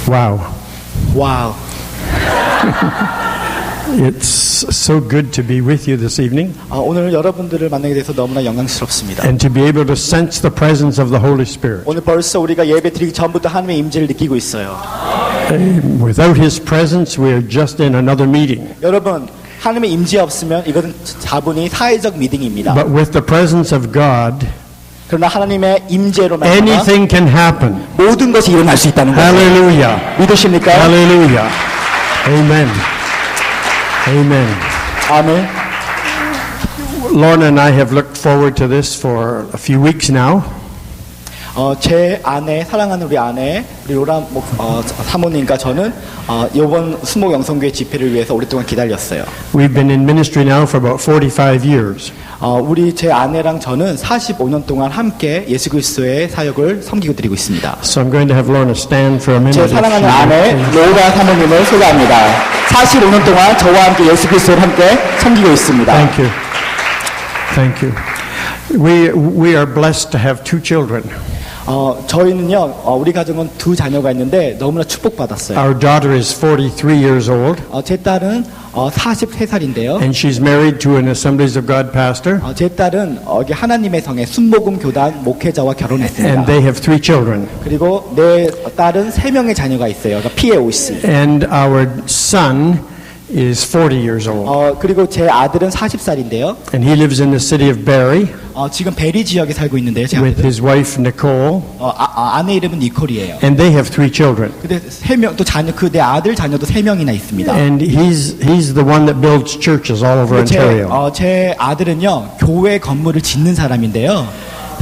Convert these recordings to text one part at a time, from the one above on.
Wow. 와우. It's so good to be with you this evening 오늘 여러분들을 만나게 돼서 너무나 영광스럽습니다. and to be able to sense the presence of the Holy Spirit. 오늘 벌써 우리가 예배 드리기 전부터 하나님의 임재를 느끼고 있어요. Without His presence, we are just in another meeting. 여러분, 하나님의 임재 없으면 이것은 자분히 사회적 미팅입니다. But with the presence of God, 그러나 하나님의 임재로 말미암아 anything can happen. 모든 것이 일어날 수 있다는 거죠. Hallelujah. 믿으십니까? Hallelujah. Amen. Amen. 아멘. Lorna and I have looked forward to this for a few weeks now. 제 아내, 사랑하는 우리 아내, 우리 로라 사모님과 저는 이번 수목 영성교회 집회를 위해서 오랫동안 기다렸어요. We've been in ministry now for about 45 years. 우리 제 아내랑 저는 45년 동안 함께 예수 그리스도의 사역을 섬기고 드리고 있습니다. So I'm going to have Lorna stand for a minute. 제 사랑하는 아내 로라 사모님을 소개합니다. 45년 동안 저와 함께 예수 그리스도를 함께 섬기고 있습니다. Thank you. Thank you. We are blessed to have two children. 저희는요, 우리 가정은 두 자녀가 있는데 너무나 축복받았어요. Our daughter is 43 years old. 제 딸은 43살인데요. And she's married to an Assemblies of God pastor. 제 딸은 여기 하나님의 성의 순복음 교단 목회자와 결혼했습니다. And they have three children. 그리고 내 딸은 3명의 자녀가 있어요. 그러니까 PAOC. And our son is 40 years old. 그리고 제 아들은 40살인데요. And he lives in the city of Barrie 지금 베리 지역에 살고 있는데요. 제 with 아들은. his wife Nicole. 아내 이름은 니콜이에요. And they have three children. 근데 3명 또 자녀 내 아들 자녀도 3명이나 있습니다. And he's the one that builds churches all over Ontario. 제 아들은요 교회 건물을 짓는 사람인데요.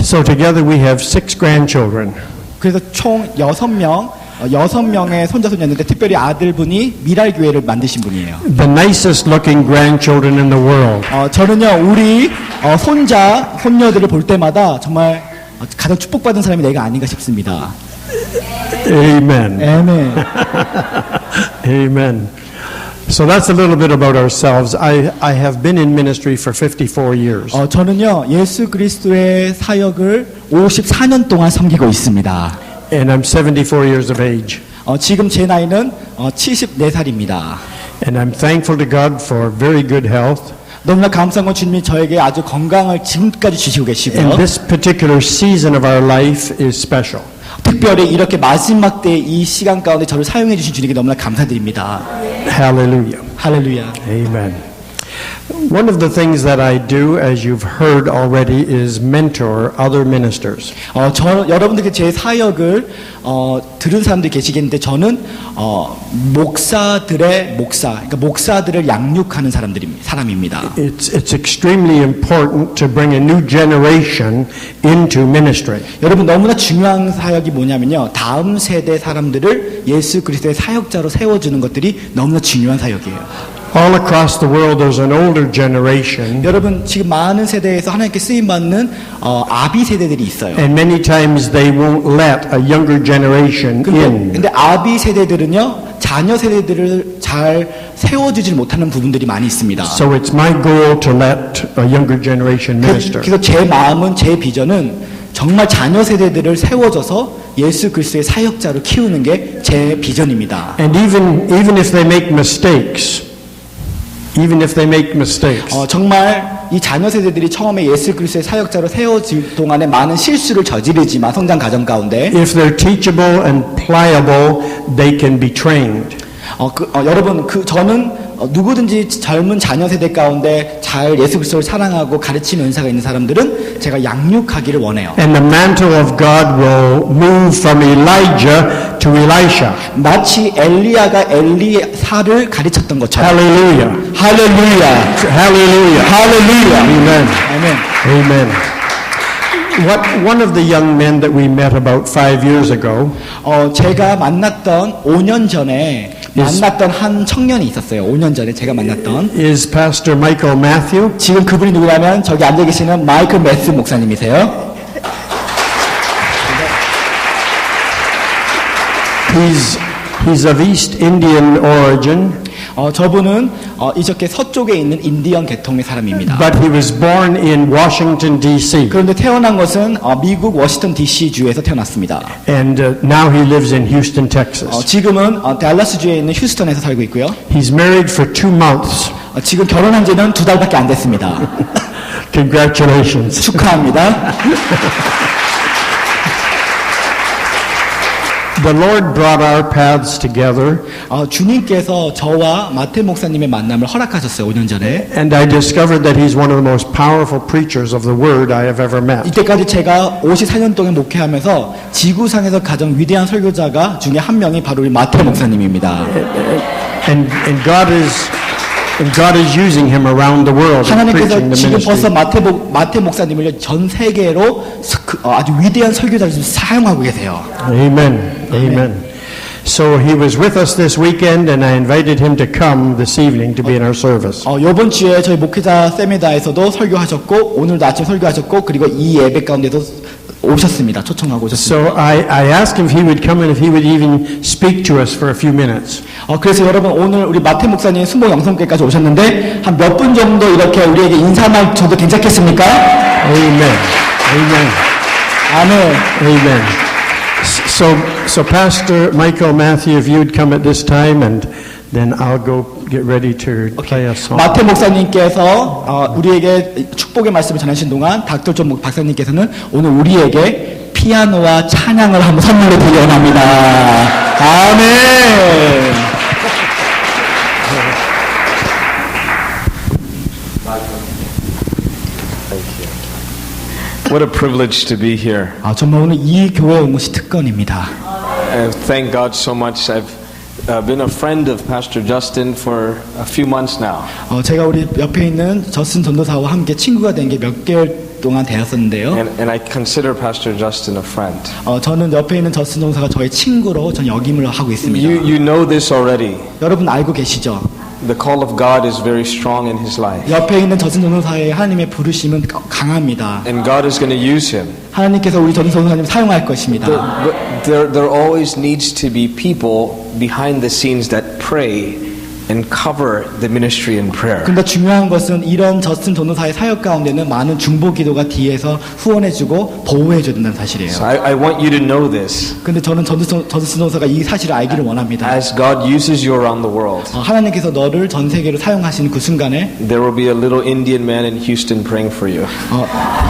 So together we have 6 grandchildren. 그래서 총 6명의 손자 손녀였는데 특별히 아들분이 미랄 교회를 만드신 분이에요. The nicest looking grandchildren in the world. 저는요 우리 손자 손녀들을 볼 때마다 정말 가장 축복받은 사람이 내가 아닌가 싶습니다. Amen. 아멘. Amen. So that's a little bit about ourselves. I have been in ministry for 54 years. 저는요 예수 그리스도의 사역을 54년 동안 섬기고 있습니다. And I'm 74 years of age. 지금 제 나이는 74살입니다. And I'm thankful to God for very good health. 너무나 감사한 건 주님이 저에게 아주 건강을 지금까지 주시고 계시고요. And this particular season of our life is special. 특별히 이렇게 마지막 때 이 시간 가운데 저를 사용해 주신 주님께 너무나 감사드립니다. Hallelujah. 할렐루야. Amen. One of the things that I do, as you've heard already, is mentor other ministers. 여러분들께 제 사역을 들은 사람들이 계시겠는데 저는 목사들의 목사, 그러니까 목사들을 양육하는 사람입니다. It's extremely important to bring a new generation into ministry. 여러분 너무나 중요한 사역이 뭐냐면요, 다음 세대 사람들을 예수 그리스도의 사역자로 세워주는 것들이 너무나 중요한 사역이에요. All across the world, there's an older generation. 여러분 지금 많은 세대에서 하나님께 쓰임 받는 아비 세대들이 있어요. And many times they won't let a younger generation in. 근데 아비 세대들은요 자녀 세대들을 잘 세워주지 못하는 부분들이 많이 있습니다. So it's my goal to let a younger generation minister. 그래서 제 마음은, 제 비전은 정말 자녀 세대들을 세워줘서 예수 그리스도의 사역자로 키우는 게 제 비전입니다. And even if they make mistakes. 정말 이 자녀 세대들이 처음에 예수 그리스도의 사역자로 세워질 동안에 많은 실수를 저지르지만 성장 과정 가운데 If they're teachable and pliable, they can be trained. 여러분 저는 누구든지 젊은 자녀 세대 가운데 잘 예수 그리스도를 사랑하고 가르치는 은사가 있는 사람들은 제가 양육하기를 원해요. And the mantle of God will move from Elijah to Elisha. 마치 엘리야가 엘리사를 가르쳤던 것처럼. Hallelujah. 할렐루야. Hallelujah. 할렐루야. Amen. 아멘. Amen. One of the young men that we met about 5 years ago. 제가 만났던 5년 전에 만났던 한 청년이 있었어요. 5년 전에 제가 만났던. Is Pastor Michael Matthew. 지금 그분이 누구냐면 저기 앉아 계시는 마이클 매튜 목사님이세요. He's of East Indian origin. 저분은 이렇게 서쪽에 있는 인디언 계통의 사람입니다. but he was born in Washington, D.C. 그런데 태어난 것은 미국 워싱턴 DC 주에서 태어났습니다. And now he lives in Houston, Texas. 지금은 달라스 주에 있는 휴스턴에서 살고 있고요. He's married for 2 months. 지금 결혼한 지는 2달밖에 안 됐습니다. Congratulations. 축하합니다. The Lord brought our paths together, 주님께서 저와 마태 목사님의 만남을 허락하셨어요. 5년 전에. and I discovered that he's one of the most powerful preachers of the Word I have ever met. 이때까지 제가 54년 동안 목회하면서 지구상에서 가장 위대한 설교자가 중에 한 명이 바로 우리 마태 목사님입니다. And God is using him around the world in 하나님께서 preaching the 지금 벌써 ministry. 마태 목사님을 전 세계로 아주 위대한 설교자를 사용하고 계세요. Amen. Amen. So he was with us this weekend, and I invited him to come this evening to be in our service. 이번 주에 저희 목회자 세미나에서도 설교하셨고 오늘도 아침 설교하셨고 그리고 이 예배 가운데도 오셨습니다. 초청하고 오셨습니다. So I asked him if he would come and if he would even speak to us for a few minutes. 그래서 여러분 오늘 우리 마태 목사님 순복 영성교회까지 오셨는데 한 몇 분 정도 이렇게 우리에게 인사만 줘도 괜찮겠습니까? Amen. Amen. 아멘. Amen. So Pastor Michael Matthew, if you'd come at this time, and then I'll go get ready to play a song. 마태 목사님께서 우리에게 축복의 말씀을 전하신 동안 닥터존 박사님께서는 오늘 우리에게 피아노와 찬양을 한번 선물로 드리려 합니다. 아멘. What a privilege to be here. 정말 오늘 이 교회에 온 것이 특권입니다. Thank God so much. I've been a friend of Pastor Justin for a few months now. 제가 우리 옆에 있는 저슨 전도사와 함께 친구가 된 게 몇 개월 동안 되었었는데요. And I consider Pastor Justin a friend. 저는 옆에 있는 저슨 전도사가 저의 친구로 전 역임을 하고 있습니다. You know this already. 여러분 알고 계시죠? The call of God is very strong in his life. 옆에 있는 저슨 전도사의 하나님의 부르심은 강합니다. And God is going to use him. 하나님께서 우리 저슨 전도사님을 사용할 것입니다. But there always needs to be people behind the scenes that pray and cover the ministry in prayer. 근데 중요한 것은 이런 저슨 전도사의 사역 가운데는 많은 중보 기도가 뒤에서 후원해주고 보호해줘야 된다는 사실이에요. So I want you to know this. 근데 저는 저슨 전도사가 이 사실을 알기를 원합니다. As God uses you around the world, 하나님께서 너를 전 세계로 사용하시는 그 순간에 there will be a little Indian man in Houston praying for you.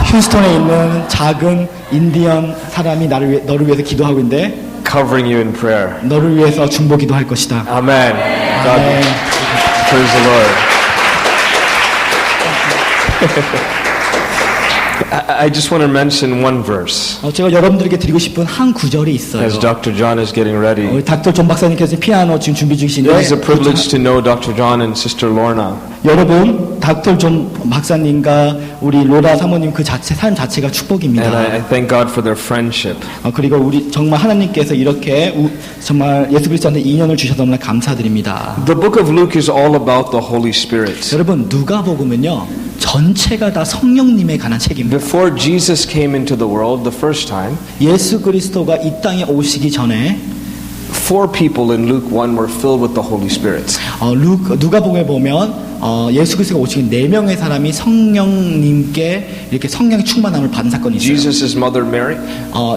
휴스턴에 있는 작은 인디언 사람이 너를 위해서 기도하고 있는데 Covering you in prayer. 너를 위해서 중보 기도할 것이다. Amen. God, praise the Lord. I just want to mention one verse. 제가 여러분들에게 드리고 싶은 한 구절이 있어요. As Dr. John is getting ready. 우리 닥터 존 박사님께서 피아노 지금 준비 중이신데 It is a privilege to know Dr. John and Sister Lorna. 여러분 닥터 존 박사님과 우리 로라 사모님 그 자체 삶 자체가 축복입니다. And I thank God for their friendship. 그리고 우리 정말 하나님께서 이렇게 정말 예수 그리스도한테 인연을 주셔서 너무나 감사드립니다. The book of Luke is all about the Holy Spirit. 여러분 누가복음은요 전체가 다 성령님에 관한 책입니다. Before Jesus came into the world the first time, 예수 그리스도가 이 땅에 오시기 전에 4 people in Luke 1 were filled with the Holy Spirit. 누가복음에 보면 예수 그리스도가 오시기 4명의 사람이 성령님께 이렇게 성령의 충만함을 받은 사건이 있어요. Jesus' mother Mary,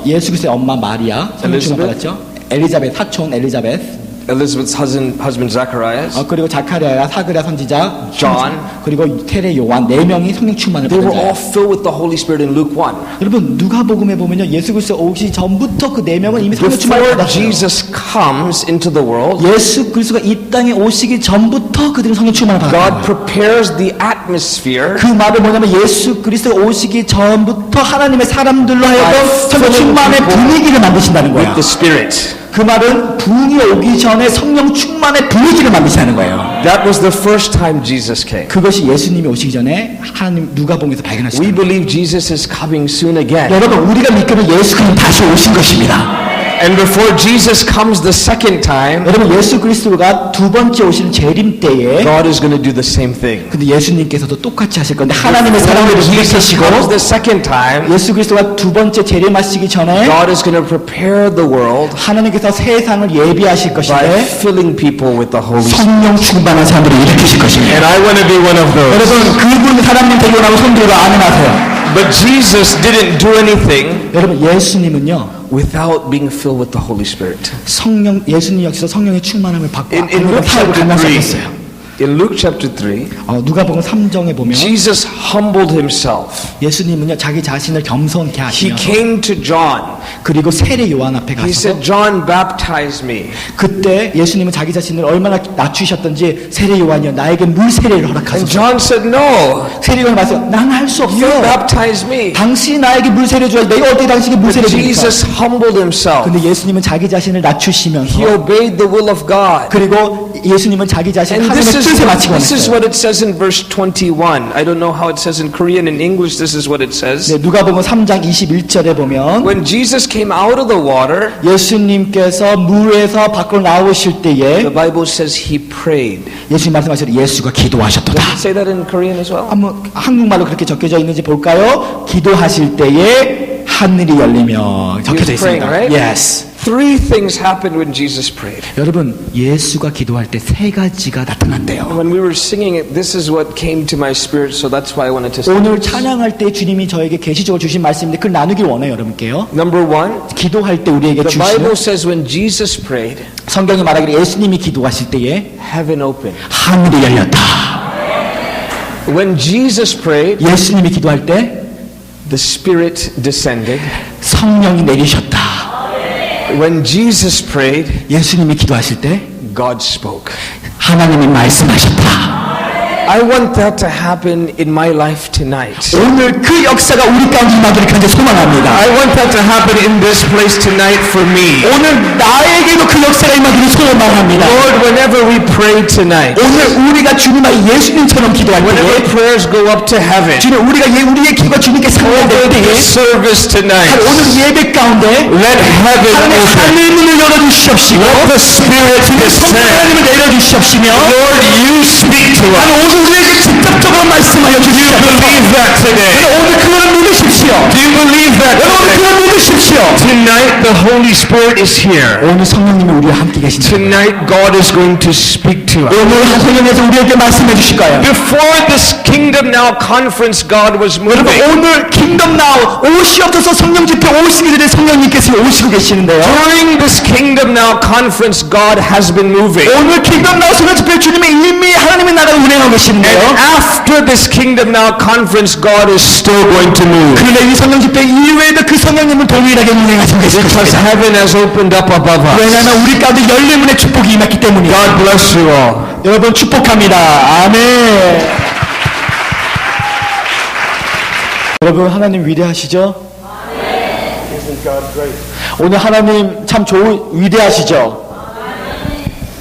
예수 그리스도의 엄마 마리아 성령 충만 받았죠. 엘리자벳 사촌 엘리자벳. Elizabeth's husband Zacharias, 그리고 자카리아야 사그랴 선지자 John, 그리고 테레 요한 4명이 성령 충만을 they 받은 were all 자예요. filled with the Holy Spirit in Luke 1. 여러분 누가복음에 보면요 예수 그리스도 오기 전부터 그 4명은 이미 성령 충만을 Before 받았어요. Jesus comes into the world, 예수 그리스도가 이 땅에 오시기 전부터 그들은 성령 충만을 God 받았어요. prepares the atmosphere 그 말은 뭐냐면 예수 그리스도가 오시기 전부터 하나님의 사람들로 하여금 성령 충만의 분위기를 만드신다는 with 거예요. the Spirit. 그 말은 붕이 오기 전에 성령 충만의 분위기를 만드시는 거예요. That was the first time Jesus came. 그것이 예수님이 오시기 전에 하나님 누가복음에서 발견하셨다. We believe Jesus is coming soon again. 여러분 우리가 믿기는 예수님이 다시 오신 것입니다. And before Jesus comes the second time, 여러분 예수 그리스도가 두 번째 오시는 재림 때에 God is going to do the same thing. 근데 예수님께서도 똑같이 하실 건데 하나님의 사랑을 When Jesus 일으키시고 comes the second time, 예수 그리스도가 두 번째 재림하시기 전에 God is going to prepare the world 하나님께서 세상을 예비하실 by 것인데 filling people with the Holy Spirit. 성령 충만한 사람들을 일으키실 것입니다. And I want to be one of those. 여러분 그분 하나님 되고 나면 손들고 아멘하세요. But Jesus didn't do anything 여러분 예수님은요 without being filled with the Holy Spirit. 예수님 역시서 성령의 충만함을 받고 In 하나님과 Luke 살고 chapter 3, 가면서했어요. in Luke chapter 3, 누가복음 3장에 보면 Jesus humbled himself. 예수님은요 자기 자신을 겸손케 He 하시면서 came to John. 그리고 세례 요한 앞에 He 가서 said, John, baptize me. 그때 예수님은 자기 자신을 얼마나 낮추셨던지 세례 요한이요 나에게 물 세례를 And 허락하소서. John said, no, 세례 요한이 말해서 난 할 수 you 없어요. baptize me. 당신이 나에게 물 세례 줘야 내가 어떻게 당신에게 물 세례 But 줍니까? Jesus humbled himself. 근데 예수님은 자기 자신을 He 낮추시면서 obeyed the will of God. 그리고 예수님은 자기 자신 And 하나님의 뜻에 맞추고 this is 했어요. what it says in verse 21. I don't know how it says in Korean. In English, this is what it says. 네, 누가복음 3장 21절에 보면 When Jesus came out of the water, 예수님께서 물에서 밖으로 나오실 때에 the Bible says he prayed. 예수님 말씀하시되 예수가 Does 기도하셨도다. it say that in Korean as well? 한번 한국말로 그렇게 적혀져 있는지 볼까요? 기도하실 때에 하늘이 열리며 적혀져 He was praying, 있습니다. right? Yes. Three things happened when Jesus prayed. 여러분 예수가 기도할 때 세 가지가 나타난대요. When we were singing it, this is what came to my spirit, so that's why I wanted to sing. 오늘 찬양할 때 주님이 저에게 계시적으로 주신 말씀인데 그걸 나누길 원해요, 여러분께요. Number one, 기도할 때 우리에게 the 주시는 Bible says when Jesus prayed, 성경이 말하기를 예수님이 기도하실 때에 heaven opened. 하늘이 열렸다. When Jesus prayed, 예수님이 기도할 때 the Spirit descended. 성령이 내리셨다. When Jesus prayed, 예수님이 기도하실 때 God spoke. 하나님이 말씀하셨다. I want that to happen in my life tonight. 오늘 그 역사가 우리 가운데 임하기를 간절히 소망합니다. I want that to happen in this place tonight for me. 오늘 나에게도 그 역사가 임하기를 소망합니다. Lord, whenever we pray tonight, 오늘 우리가 주님과 예수님처럼 기도할 whenever 때 prayers go up to heaven, 주님 우리가 우리의 기도가 주님께 상달될 때에 this service tonight, 오늘 예배 가운데 let heaven 하나님의 open. 하늘문을 열어주시옵시고 Let the Spirit descend. 하나님을 내려주시옵시며 Lord, you speak to us. 오늘 우리에게 직접적으로 말씀하여 Do you 주시옵소서. believe that today? 오늘 그거를 믿으십시오. Do you believe that 여러분 today? 그걸 믿으십시오. Tonight the Holy Spirit is here. 오늘 성령님이 우리와 함께 계신다. Tonight God is going to speak to us. 오늘 성령님께서 우리에게 말씀해 주실 거예요. Before this Kingdom Now conference, God was 여러분 moving. 오늘 킹덤 나우 오시옵소서 성령 집회 오시기 전에 성령님께서 오시고 계시는데요. During this Kingdom Now conference, God has been moving. 오늘 킹덤 나우 성령 집회 주님의 이미 하나님의 나라를 운행하고 계시는데요. And after this Kingdom Now conference, God is still going to move. 그러나 이 성령 집회 이후에도 그 성령님은 동일하게 운행하시고 계실 Because 것입니다. heaven has opened up above us. 왜냐하면 우리 가운데 열린 문의 축복이 임했기 때문이에요. God bless you all. 여러분 축복합니다. 아멘. 여러분 하나님 위대하시죠? 오늘 하나님 참 위대하시죠?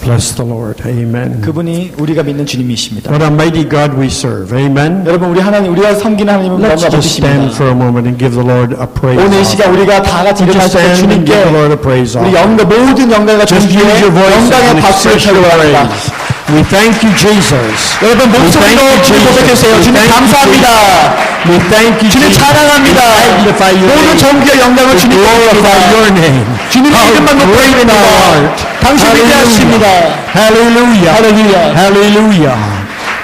Bless the Lord. Amen. 그분이 우리가 믿는 주님이십니다. What a mighty God we serve. Amen. 여러분 우리가 섬기는 하나님은 Let's 너무나 just stand 멋지십니다. for a moment and give the Lord a praise. 오늘 이 offering. 시간 우리가 다 같이 일어나서 Stand and give the 주님께 Lord a praise. 우리 offering. 모든 영광과 Just 존귀에 use your voice 영광의 and 박수를 express your 쳐드려 바랍니다. praise. We thank you, Jesus. 여러분 We thank 목소리로 you, 주님 Jesus. 고백해주세요. We 주님 thank you, 감사합니다. Jesus. We thank you, 주님 Jesus. 찬양합니다. We magnify your 모든 name. 존귀와 영광을 We 주님께 glorify your 드립니다. name. 주님의 How 이름만 great 높여드립니다. thou art. 당신 위대하십니다. Hallelujah. Hallelujah. Hallelujah.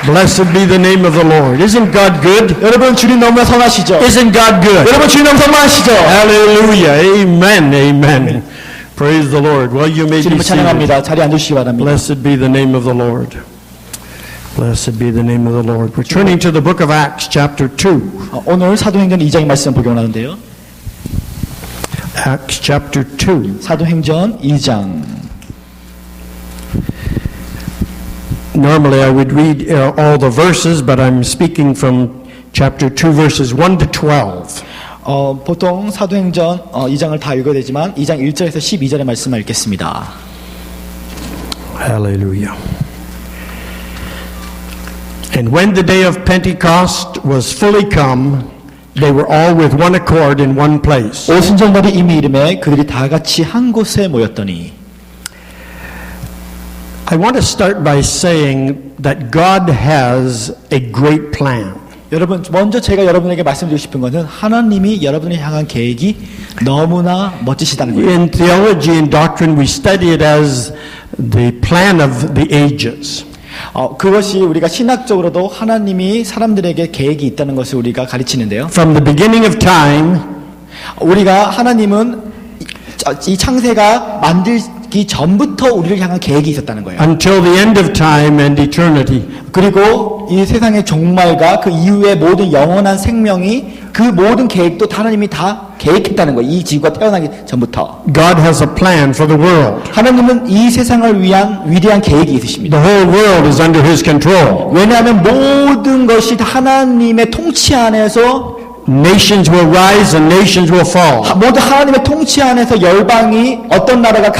Blessed be the name of the Lord. Isn't God good? 여러분 주님 너무나 선하시죠? Isn't God good? 여러분 주님 너무 선하시죠? Hallelujah. Amen. Amen. Praise the Lord. Well, you may be 주님을 seated. 찬양합니다. 자리에 앉으시기 바랍니다. Blessed be the name of the Lord. Blessed be the name of the Lord. We're turning to the book of Acts, chapter 2. 오늘 사도행전 2장의 말씀 복용하는데요. Acts chapter 2. 사도행전 2장. Normally I would read all the verses, but I'm speaking from chapter 2, verses 1 to 12. 보통 사도행전 2장을 다 읽어야 되지만 2장 1절에서 12절의 말씀을 읽겠습니다. Hallelujah. And when the day of Pentecost was fully come, They were all with one accord in one place. 오순절날이 이미 이름에 그들이 다 같이 한 곳에 모였더니 I want to start by saying that God has a great plan. 여러분 먼저 제가 여러분에게 말씀드리고 싶은 것은 하나님이 여러분을 향한 계획이 너무나 멋지시다는 거예요. In theology and doctrine, we study it as the plan of the ages. 그것이 우리가 신학적으로도 하나님이 사람들에게 계획이 있다는 것을 우리가 가르치는데요. From the beginning of time, 우리가 하나님은 이 창세가 만들기 전부터 우리를 향한 계획이 있었다는 거예요. until the end of time and eternity. 그리고 이 세상의 종말과 그 이후의 모든 영원한 생명이 그 모든 계획도 하나님이 다 계획했다는 거예요. 이 지구가 태어나기 전부터. God has a plan for the world. 하나님은 이 세상을 위한 위대한 계획이 있으십니다. The whole world is under His control. 왜냐하면 모든 것이 하나님의 통치 안에서 Nations will rise and nations will fall. 모두 하나님의 통치 안에서 열방이 어떤 나라가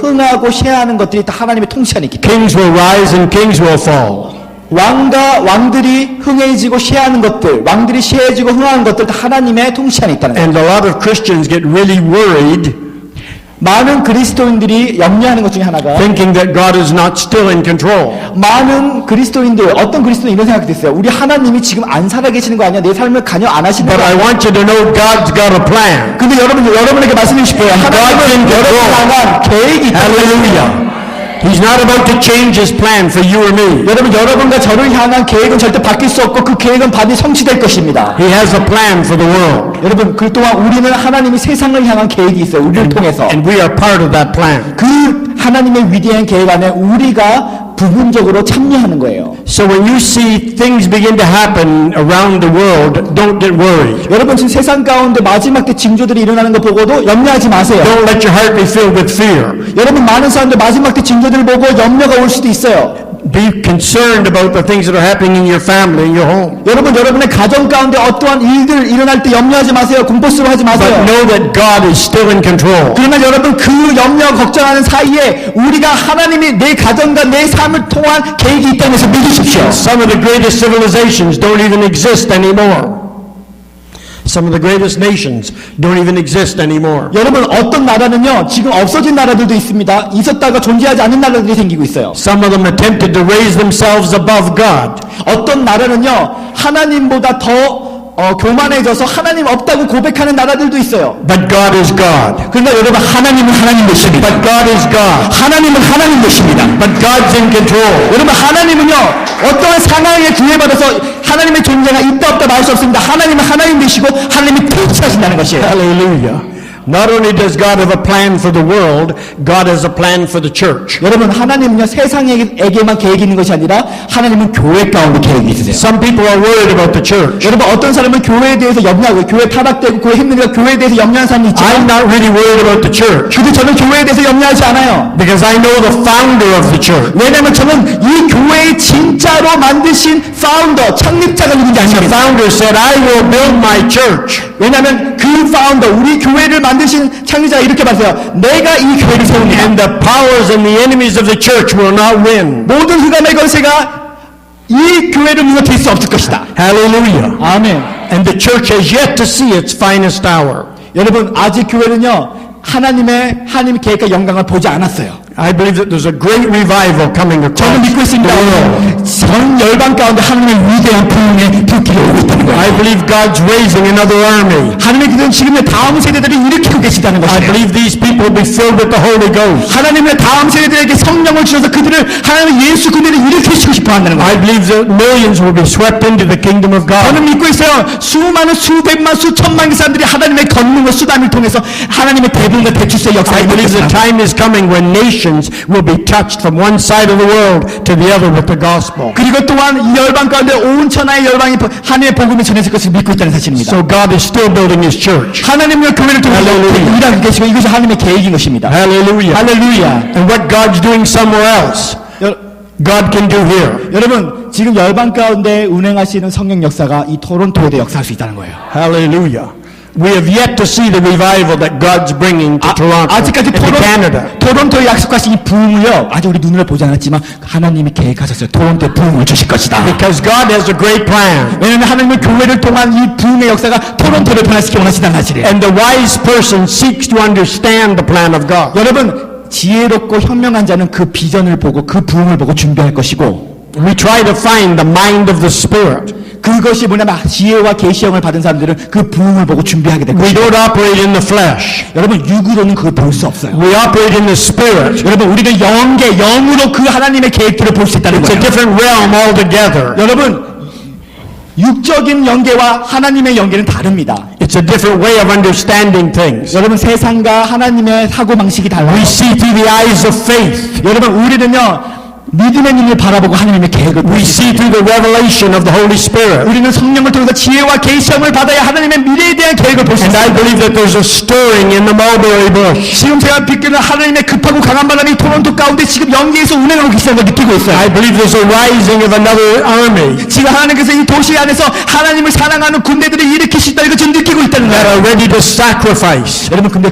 흥하고 쇠하는 것들이 다 하나님의 통치 안에 있기 때문에 Kings will rise and kings will fall. 왕들이 흥해지고 쇠하는 것들, 왕들이 쇠해지고 흥하는 것들 다 하나님의 통치 안에 있다는 거예요. And a lot of Christians get really worried 많은 그리스도인들이 염려하는 것 중에 하나가 thinking that God is not still in control. 많은 그리스도인들, 어떤 그리스도인 이런 생각이 있어요. 우리 하나님이 지금 안 살아계시는 거 아니야? 내 삶을 관여 안 하시는 거 But I 아니야? want you to know God's got a plan. 근데 여러분에게 말씀드리고 싶어요. 하나님은 여러분을 향한 계획이 있다. Hallelujah. He's not about to change His plan for you or me. 여러분과 저를 향한 계획은 절대 바뀔 수 없고 그 계획은 반드시 성취될 것입니다. He has a plan for the world. 여러분, 그 또한 우리는 하나님이 세상을 향한 계획이 있어요. 우리를 통해서. And we are part of that plan. 그 하나님의 위대한 계획 안에 우리가 부분적으로 참여하는 거예요. So when you see things begin to happen around the world, don't get worried. 여러분 지금 세상 가운데 마지막 때 징조들이 일어나는 거 보고도 염려하지 마세요. Don't let your heart be filled with fear. 여러분 많은 사람들 마지막 때 징조들을 보고 염려가 올 수도 있어요. Be concerned about the things that are happening in your family, in your home. 여러분의 가정 가운데 어떠한 일들 일어날 때 염려하지 마세요. 공포스러워하지 But 마세요. know that God is still in control. 그러나 여러분 그 염려 걱정하는 사이에 우리가 하나님이 내 가정과 내 삶을 통한 계획이 있다는 것을 믿으십시오. Some of the greatest civilizations don't even exist anymore. Some of the greatest nations don't even exist anymore. 여러분 어떤 나라는요 지금 없어진 나라들도 있습니다. 있었다가 존재하지 않는 나라들이 생기고 있어요. Some of them attempted to raise themselves above God. 어떤 나라는요 하나님보다 더 교만해져서 하나님 없다고 고백하는 나라들도 있어요. But God is God. 그러나 여러분 하나님은 하나님 되십니다. But God is God. 하나님은 하나님 되십니다. But God's in control. 여러분 하나님은요 어떠한 상황에 구애받아서 하나님의 존재가 있다 없다 말 수 없습니다. 하나님은 하나님 되시고 하나님이 통치하신다는 것이에요. Hallelujah. Not only does God have a plan for the world, God has a plan for the church. 여러분 하나님은요 세상에게만 계획이 있는 것이 아니라 하나님은 교회 가운데 계획이 있으세요. Some people are worried about the church. 여러분 어떤 사람은 교회에 대해서 염려하고 교회 타락되고 교회 힘드니까 교회에 대해서 염려하는 사람이 있죠. I'm not really worried about the church 근데 저는 교회에 대해서 염려하지 않아요. because I know the founder of the church. 왜냐하면 저는 이 교회의 진짜로 만드신 파운더 창립자가 누군지 The 아십니다. founder said, I will build my church. 왜냐하면 그 파운더 우리 교회를 만드신 창립자가 이렇게 말해요. 내가 이 교회를 세웁니다. And the powers and the enemies of the church will not win. 모든 흑암의 권세가 이 교회를 무너뜨릴 수 없을 것이다. Hallelujah. 아멘. And the church has yet to see its finest hour. 여러분 아직 교회는요 하나님의 계획과 영광을 보지 않았어요. I believe that there's a great revival coming across 저는 믿고 있습니다. the world. 전 열방 가운데 하나님의 위대한 부흥의 불길이 오고 있다는 거예요. I believe God's raising another army. 하나님께서는 지금의 다음 세대들을 일으키고 계시다는 I 것이에요. believe these people will be filled with the Holy Ghost. 하나님의 다음 세대들에게 성령을 주셔서 그들을 하나님의 예수 그들을 일으키시고 싶어 한다는 거예요. I believe that millions will be swept into the kingdom of God. 저는 믿고 있어요. 수많은 수백만 수천만 개 사람들이 하나님의 권능과 수단을 통해서 하나님의 대분과 대출세의 역사를 I believe the 일으켰습니다. time is coming when nations will be touched from one side of the world to the other with the gospel. 그리고 또한 이 열방 가운데 온 천하의 열방이 하나님의 복음이 전해질 것을 믿고 있다는 사실입니다. So God is still building His church. 하나님과 교회를 통해서 Hallelujah. 일하고 계시고 이것이 하나님의 계획인 것입니다. Hallelujah. 할렐루야. And what God's doing somewhere else, God can do here. 여러분 지금 열방 가운데 운행하시는 성령 역사가 이 토론토에도 역사할 수 있다는 거예요. Hallelujah. We have yet to see the revival that God's bringing to Toronto 아직까지 and to Canada. 토론토에 약속하신 이 부흥을요, 아직 우리 눈으로 보지 않았지만 하나님이 계획하셨어요. 토론토에 부흥을 주실 것이다. Because God has a great plan. 왜냐하면 하나님은 교회를 통한 이 부흥의 역사가 토론토를 변화시켜 원하시다는 사실이에요. And the wise person seeks to understand the plan of God. 여러분, 지혜롭고 현명한 자는 그 비전을 보고 그 부흥을 보고 준비할 것이고, We try to find the mind of the Spirit. 그것이 뭐냐면 지혜와 계시형을 받은 사람들은 그 부흥을 보고 준비하게 될 We 것이고, don't operate in the flesh. 여러분 육으로는 그걸 볼 수 없어요. We operate in the Spirit. 여러분 우리는 영으로 그 하나님의 계획들을 볼 수 있다는 It's a 거예요. different realm altogether. 여러분 육적인 영계와 하나님의 영계는 다릅니다. It's a different way of understanding things. 여러분 세상과 하나님의 사고 방식이 달라요. We see through the eyes of faith. 여러분 우리는요 믿음의 눈을 바라보고 하나님의 계획을 볼 We 수 see 있어요. through the revelation of the Holy Spirit. 우리는 성령을 통해서 지혜와 계시형을 받아야 하나님의 미래에 대한 계획을 볼 수 And I 있어요. believe that there's a stirring in the mulberry bush. 지금 제가 느끼는 하나님의 급하고 강한 바람이 토론토 가운데 지금 영계에서 운행하고 계시다는 걸 느끼고 있어요. I believe there's a rising of another army 지금 하나님께서 이 도시 안에서 하나님을 사랑하는 군대들을 일으키시다는 걸 지금 느끼고 있다는 that 거예요. are ready to sacrifice, 여러분 근데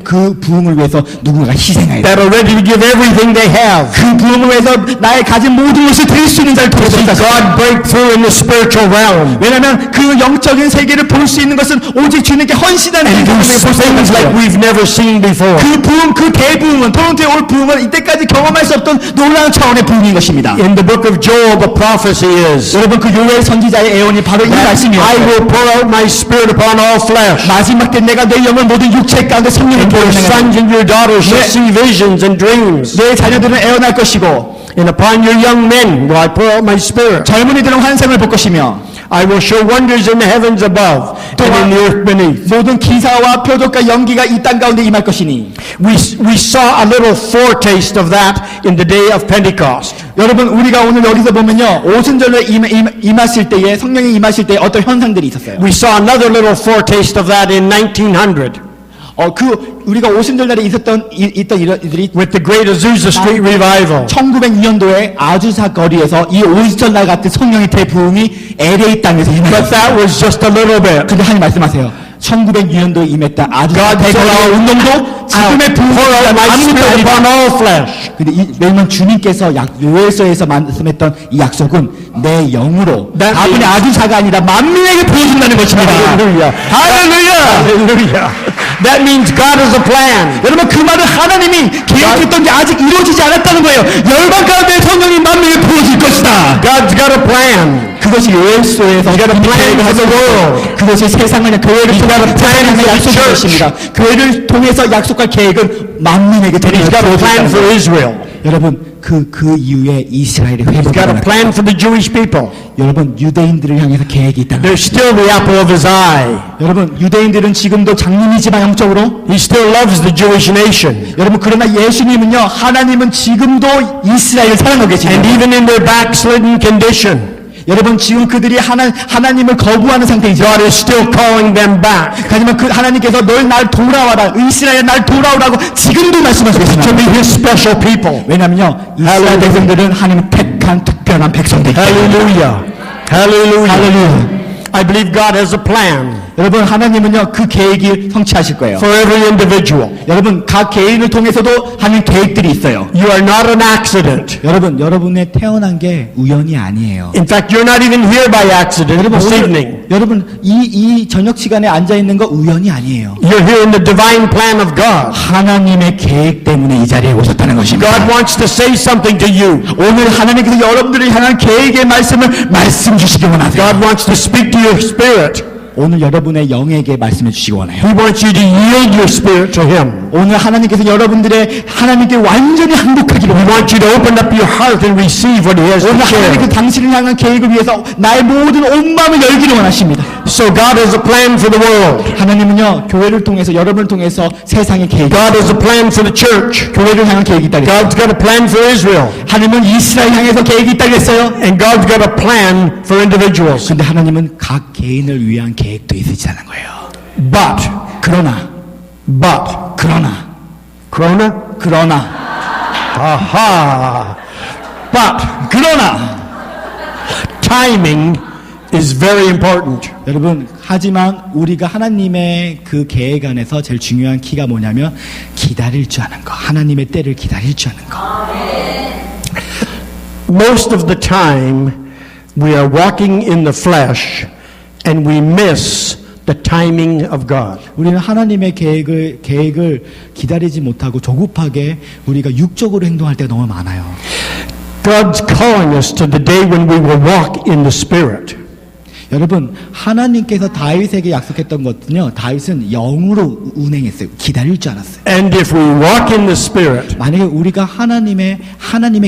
그 부흥을 위해서 누군가가 희생해야 돼요. that are ready to give everything they have. 그 부흥을 위해서 나의 가진 모든 것을 드릴 수 있는 자를 To see 통해서 God break through in the spiritual realm. 왜냐하면 그 영적인 세계를 볼 수 있는 것은 오직 주님께 헌신하는 And do 사람에게 볼수 있는 things like 거예요. we've never seen before. 그 부흥, 그 대부흥은 토론토에 올 부흥은 이때까지 경험할 수 없던 놀라운 차원의 부흥인 것입니다. In the book of Joel, the prophecy is 여러분 그 요엘 선지자의 예언이 바로 이 that I 말씀이에요. will pour out my spirit upon all flesh. 마지막 때 내가 내 영을 모든 육체 가운데 성령을 And your 보여주는 sons and your daughters shall see visions and dreams. 내 자녀들은 애원할 것이고 And upon your young men will I pour out my spirit. 젊은이들은 환상을 볼 것이며 I will show wonders in the heavens above and in the earth beneath. 모든 기사와 표적과 연기가 이 땅 가운데 임할 것이니 We saw a little foretaste of that in the day of Pentecost. 여러분 우리가 오늘 여기서 보면요 오순절에 임하실 때에 성령이 임하실 때에 어떤 현상들이 있었어요. We saw another little foretaste of that in 1900 우리가 오순절날에 있던 일들이 with the Great Azusa Street Revival. 1902년도에 아주사 거리에서 이 오순절날 같은 성령의 대부흥이 LA 땅에서 But 임했어요. that was just a little bit. 근데 하나님 말씀하세요. 1902년도에 임했다 아주사 God said, 대거리 I'll 운동도 지금의 pour out my 부흥이 spirit 아닙니다. upon all flesh. 근데 왜냐면 주님께서 요엘서에서 말씀했던 이 약속은 내 영으로 That 아분의 means- 아주사가 아니라 만민에게 보여준다는 것입니다. Hallelujah. 할렐루야! Hallelujah. That means God has a plan. 여러분 그 말은 하나님이 계획했던 게 아직 이루어지지 않았다는 거예요. 열방 가운데 성령이 만민에게 보여줄 것이다. God's got a plan. 그것이 요엘서에서 He's got a plan for the world. 그것이 세상을 교회를 He's got a plan 통해서 for the 약속할 church. 것입니다. 교회를 통해서 약속할 계획은 만민에게 And He's got a plan for 보여준다는 Israel. 여러분 그 이후에 이스라엘의 He's got a 회복을 plan for the Jewish people. 여러분 유대인들을 향해서 계획이 있다는 They're still the apple of His eye. 여러분 유대인들은 지금도 장님이지만 영적으로 He still loves the Jewish nation. 여러분 그러나 예수님은요 하나님은 지금도 이스라엘을 사랑하고 And 계십니다. even in their backslidden condition, 여러분 지금 그들이 하나님을 거부하는 상태이죠. God is still calling them back 하지만 그 하나님께서 널 날 돌아와라 이스라엘 날 돌아오라고 지금도 말씀하시고 to 계십니다. be His special people. 왜냐면요 이스라엘 할렐루야. 백성들은 하나님 택한 특별한 백성들이에요. Hallelujah. Hallelujah. 할렐루야. I believe God has a plan 여러분 하나님은요 그 계획을 성취하실 거예요. for every individual. 여러분 각 개인을 통해서도 하나님 계획들이 있어요. You are not an accident. 여러분 여러분의 태어난 게 우연이 아니에요. In fact, you're not even here by accident this evening. 여러분 이 저녁 시간에 앉아 있는 거 우연이 아니에요. You're here in the divine plan of God. 하나님의 계획 때문에 이 자리에 오셨다는 것입니다. God wants to say something to you. 오늘 하나님께서 여러분들을 향한 계획의 말씀을 말씀 주시기 원하세요. God wants to speak to your spirit. 오늘 여러분의 영에게 말씀해 주시기 원해요. He wants you to yield your spirit to Him. 오늘 하나님께서 여러분들의 하나님께 완전히 항복하기를 He 원해요. wants you to open up your heart and receive what He has to 오늘 하나님께 share. 당신을 향한 계획을 위해서 나의 모든 온 마음을 열기를 원하십니다. So God has a plan for the world. 하나님은요 교회를 통해서 여러분을 통해서 세상의 계획, God has a plan for the church. 교회를 향한 계획이 있다 그랬어요. God's got a plan for Israel. 하나님은 이스라엘 향해서 계획이 있다 그랬어요. And God's got a plan for individuals. 근데 하나님은 각 개인을 위한 계획도 있으시다는 거예요. But, 그러나 Corona? Aha! But, 그러나 timing is very important. 여러분, 하지만 우리가 하나님의 그 계획 안에서 제일 중요한 키가 뭐냐면 기다릴 줄 아는 거. 하나님의 때를 기다릴 줄 아는 거. Most of the time, we are walking in the flesh and we miss the timing of God. 우리는 하나님의 계획을 기다리지 못하고 조급하게 우리가 육적으로 행동할 때가 너무 많아요. God's calling us to the day when we will walk in the Spirit. 여러분, 하나님께서 다윗에게 약속했던 것은요, 다윗은 영으로 운행했어요. 기다릴 줄 알았어요. And if we walk in the Spirit, 만약에 우리가 하나님의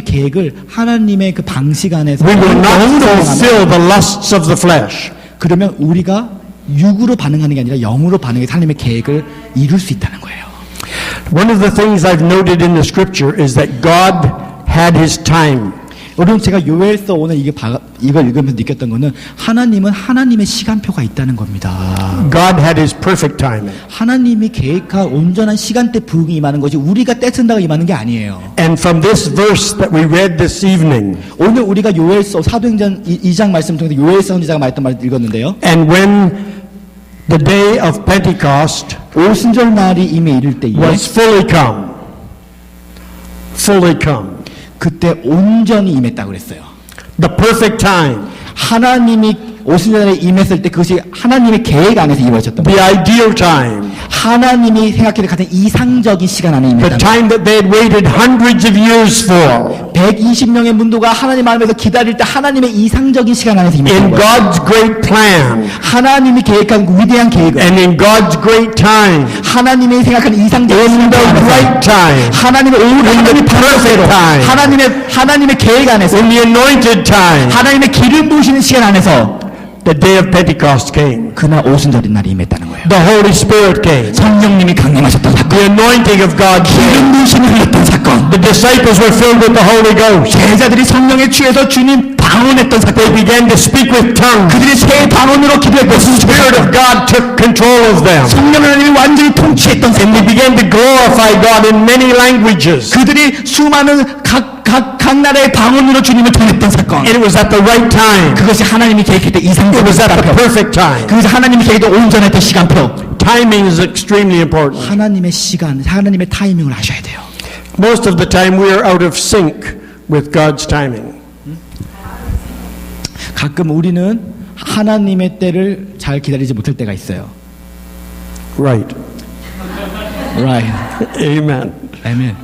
계획을 하나님의 그 방식 안에서 we will not 영으로 fulfill the lusts of the flesh. 그러면 우리가 육으로 반응하는 게 아니라 영으로 반응해서 하나님의 계획을 이룰 수 있다는 거예요. One of the things I've noted in the Scripture is that God had His time. 여러분, 제가 요엘서 오늘 이걸 읽으면서 느꼈던 거는 하나님은 하나님의 시간표가 있다는 겁니다. God had His perfect timing. 하나님이 계획한 온전한 시간대 부흥이 임하는 것이 우리가 떼쓴다고 임하는 게 아니에요. And from this verse that we read this evening, 오늘 우리가 요엘서 사도행전 2장 말씀 통해서 요엘 선지자가 말했던 말을 읽었는데요. and when the day of Pentecost 오순절 날이 이미 이를 때에 was fully come, 그때 온전히 임했다고 그랬어요. the perfect time, 하나님이 오순절에 임했을 때 그것이 하나님의 계획 안에서 이루어졌던 the 거예요. ideal time, 하나님이 생각해도 가장 이상적인 시간 안에 the 임했다는 거예요. time that they had waited hundreds of years for. 120명의 문도가 하나님 앞에서 기다릴 때 하나님의 이상적인 시간 안에서 In 임했던 거예요. God's great plan 하나님이 계획한 그 위대한 계획을 and in God's great time, 하나님이 생각한 이상적인 in 시간 the 안에서 right time, 하나님의 온 the 하나님의 perfect 방법대로 time. 하나님의 계획 안에서 in the anointed time, 하나님의 기름 부으시는 시간 안에서 the day of Pentecost came. 그날 오순절인 날이 임했다는 거예요. The Holy Spirit came. 성령님이 강림하셨던 사건, The anointing of God came. 기름 부으심이 흘렀던 사건, The disciples were filled with the Holy Ghost. 제자들이 성령에 취해서 주님 방언했던 사건, They began to speak with tongues. 그들이 새 방언으로 기도했던 The Spirit of God took control of them. 성령 하나님이 완전히 통치했던 And 사건, they began to glorify God in many languages. 그들이 수많은 각 나라의 방언으로 주님을 통했던 사건, And it was at the right time. 그것이 하나님이 계획했던 It 이상적인 was at the 시간표, perfect time. 그것이 하나님이 계획했던 온전했던 시간표. Timing is extremely important. 하나님의 시간, 하나님의 타이밍을 아셔야 돼요. Most of the time we are out of sync with God's timing. 가끔 우리는 하나님의 때를 잘 기다리지 못할 때가 있어요. Right. Right. Amen. 아멘.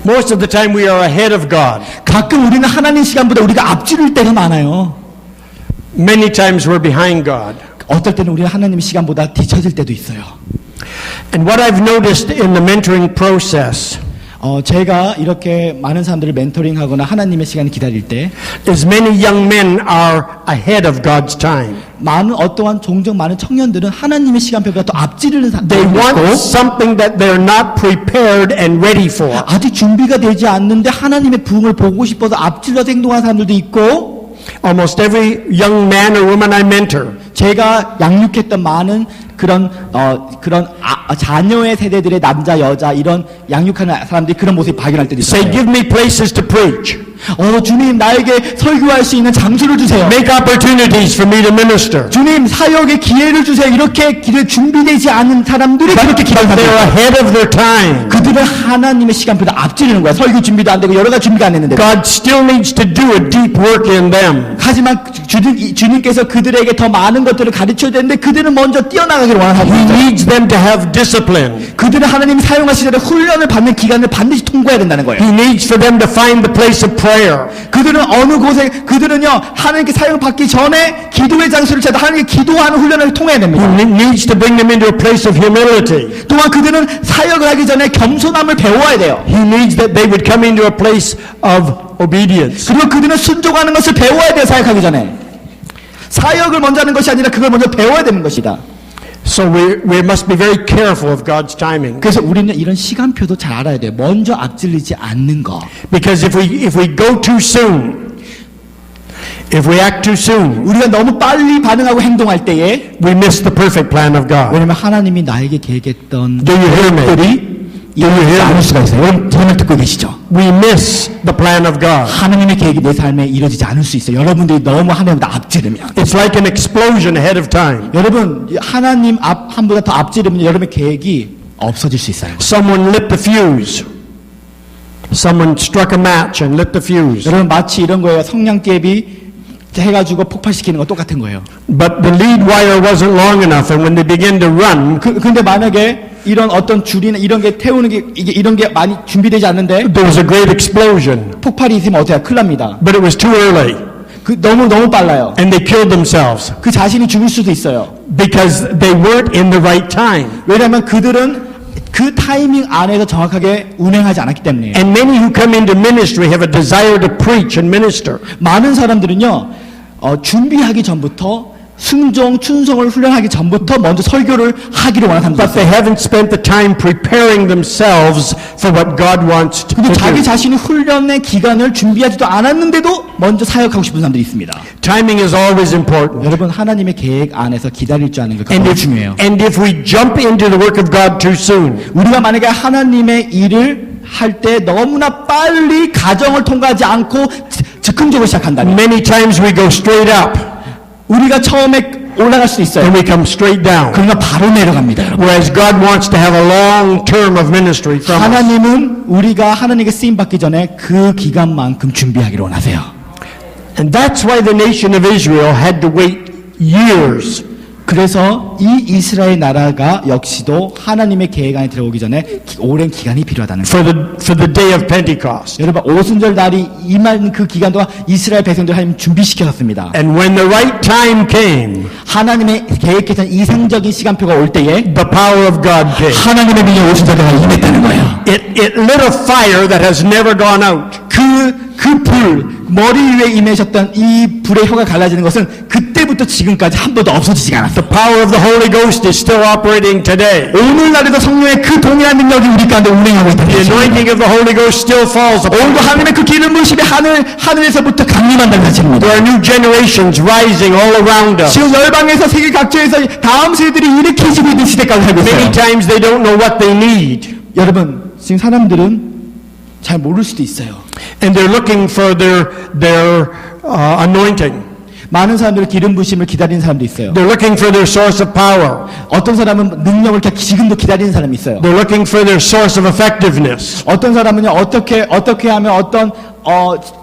Most of the time we are ahead of God. 가끔 우리는 하나님 시간보다 우리가 앞지를 때가 많아요. Many times we're behind God. 어떨 때는 우리가 하나님 시간보다 뒤처질 때도 있어요. And what I've noticed in the mentoring process 제가 이렇게 많은 사람들을 멘토링하거나 하나님의 시간을 기다릴 때 is many young men are ahead of God's time. 종종 많은 청년들은 하나님의 시간표보다 더 앞지르는 They 사람들이 want 있고 something that they're not prepared and ready for. 아직 준비가 되지 않는데 하나님의 부흥을 보고 싶어서 앞질러서 행동하는 사람들도 있고 Almost every young man or woman I mentor 제가 양육했던 많은 그런 자녀의 세대들의 남자 여자 이런 양육하는 사람들이 그런 모습을 발견할 때도 say, 있어요. give me places to preach. 주님 나에게 설교할 수 있는 장소를 주세요. Make opportunities for me to minister. 주님 사역의 기회를 주세요. 이렇게 준비되지 않은 사람들이 그렇게 기도하는 They're 사람들. ahead of their time. 그들은 하나님의 시간보다 앞지르는 거야. 설교 준비도 안 되고 여러 가지 준비가 안 했는데. God still needs to do a deep work in them. 하지만 주님께서 그들에게 더 많은 것들을 가르쳐야 되는데 그들은 먼저 뛰어나가기를 원하는 He 거예요. needs them to have discipline. 그들은 하나님 사용하시는 훈련을 받는 기간을 반드시 통과해야 된다는 거예요. He needs for them to find the place of prayer. 그들은 어느 곳에 그들은요 하나님께 사용받기 전에 기도의 장소를 찾아 하나님께 기도하는 훈련을 통해야 됩니다. He needs to bring them into a place of humility. 또한 그들은 사역을 하기 전에 겸손함을 배워야 돼요. He needs that they would come into a place of obedience. 그리고 그들은 순종하는 것을 배워야 돼요. 사역하기 전에 사역을 먼저 하는 것이 아니라 그걸 먼저 배워야 되는 것이다. So we must be very careful of God's timing. 그래서 우리는 이런 시간표도 잘 알아야 돼요. 먼저 앞질리지 않는 거. Because if we go too soon, if we act too soon, 우리가 너무 빨리 반응하고 행동할 때에 we miss the perfect plan of God. 왜냐면 하나님이 나에게 계획했던 Do you hear me? 것들이 이루어지지 않을 수가 있어요. 여러분 제 말 듣고 계시죠? We miss the plan of God. 하나님의 계획이 내 삶에 이루어지지 않을 수 있어요. 여러분들이 너무 하나님보다 앞지르면. It's like an explosion ahead of time. 여러분 하나님 한보다 더 앞지르면 여러분의 계획이 없어질 수 있어요. Someone lit the fuse. Someone struck a match and lit the fuse. 여러분 마치 이런 거예요. 성냥개비 해가지고 폭발시키는 거 똑같은 거예요. But the lead wire wasn't long enough, and when they began to run, 근데 만약에 이런 어떤 줄이나 이런 게 태우는 게 이런 게 많이 준비되지 않는데 there was a great explosion. 폭발이 있으면 어떻게 큰일 납니다. But it was too early, 너무 빨라요. and they killed themselves 그 자신이 죽을 수도 있어요. because they weren't in the right time. 왜냐하면 그들은 그 타이밍 안에서 정확하게 운행하지 않았기 때문이에요. And many who come into ministry have a desire to preach and minister. 많은 사람들은요 준비하기 전부터 충성을 훈련하기 전부터 먼저 설교를 하기를 원하는 But 사람들 they 있어요. haven't spent the time preparing themselves for what God wants to 근데 자기 do. 자신이 훈련의 기간을 준비하지도 않았는데도 먼저 사역하고 싶은 사람들이 있습니다. Timing is always important. 여러분 하나님의 계획 안에서 기다릴 줄 아는 게 And 너무 if, 중요해요. and if we jump into the work of God too soon, 우리가 만약에 하나님의 일을 할 때 너무나 빨리 가정을 통과하지 않고 즉흥적으로 시작한다면 many times we go straight up 우리가 처음에 올라갈 수 있어요. and we come straight down. 그러나 바로 내려갑니다. 여러분. Whereas God wants to have a long term of ministry from us. 하나님은 우리가 하나님께 쓰임받기 전에 그 기간만큼 준비하기를 원하세요. And that's why the nation of Israel had to wait years. 그래서 이 이스라엘 나라가 역시도 하나님의 계획 안에 들어오기 전에 오랜 기간이 필요하다는 거예요. for the day of Pentecost. 여러분 오순절 날이 임한 그 기간 동안 이스라엘 백성들 하나님 준비시켰습니다. And when the right time came, 하나님의 계획했던 이상적인 시간표가 올 때에 the power of God came. 하나님의 능력이 오순절에 임했다는 거예요. It lit a fire that has never gone out. 그 불, 머리 위에 임하셨던 이 불의 혀가 갈라지는 것은 그때부터 지금까지 한 번도 없어지지 않았어요. The power of the Holy Ghost is still operating today. 오늘날에도 성령의 그 동일한 능력이 우리 가운데 운행하고 있다는 The 것입니다. anointing of the Holy Ghost still falls upon 오늘도 us. 하나님의 그 기름 부으심이 하늘에서부터 강림한다는 사실입니다. There are new generations rising all around us. 지금 열방에서 세계 각지에서 다음 세대들이 일으켜지고 있는 시대까지 살고 있어요. Many times they don't know what they need. 여러분, 지금 사람들은 잘 모를 수도 있어요. And they're looking for their anointing. 많은 사람들은 기름 부으심을 기다리는 사람도 있어요. They're looking for their source of power. 어떤 사람은 능력을 이렇게 지금도 기다리는 사람이 있어요. They're looking for their source of effectiveness. 어떤 사람은요, 어떻게 하면 어떤,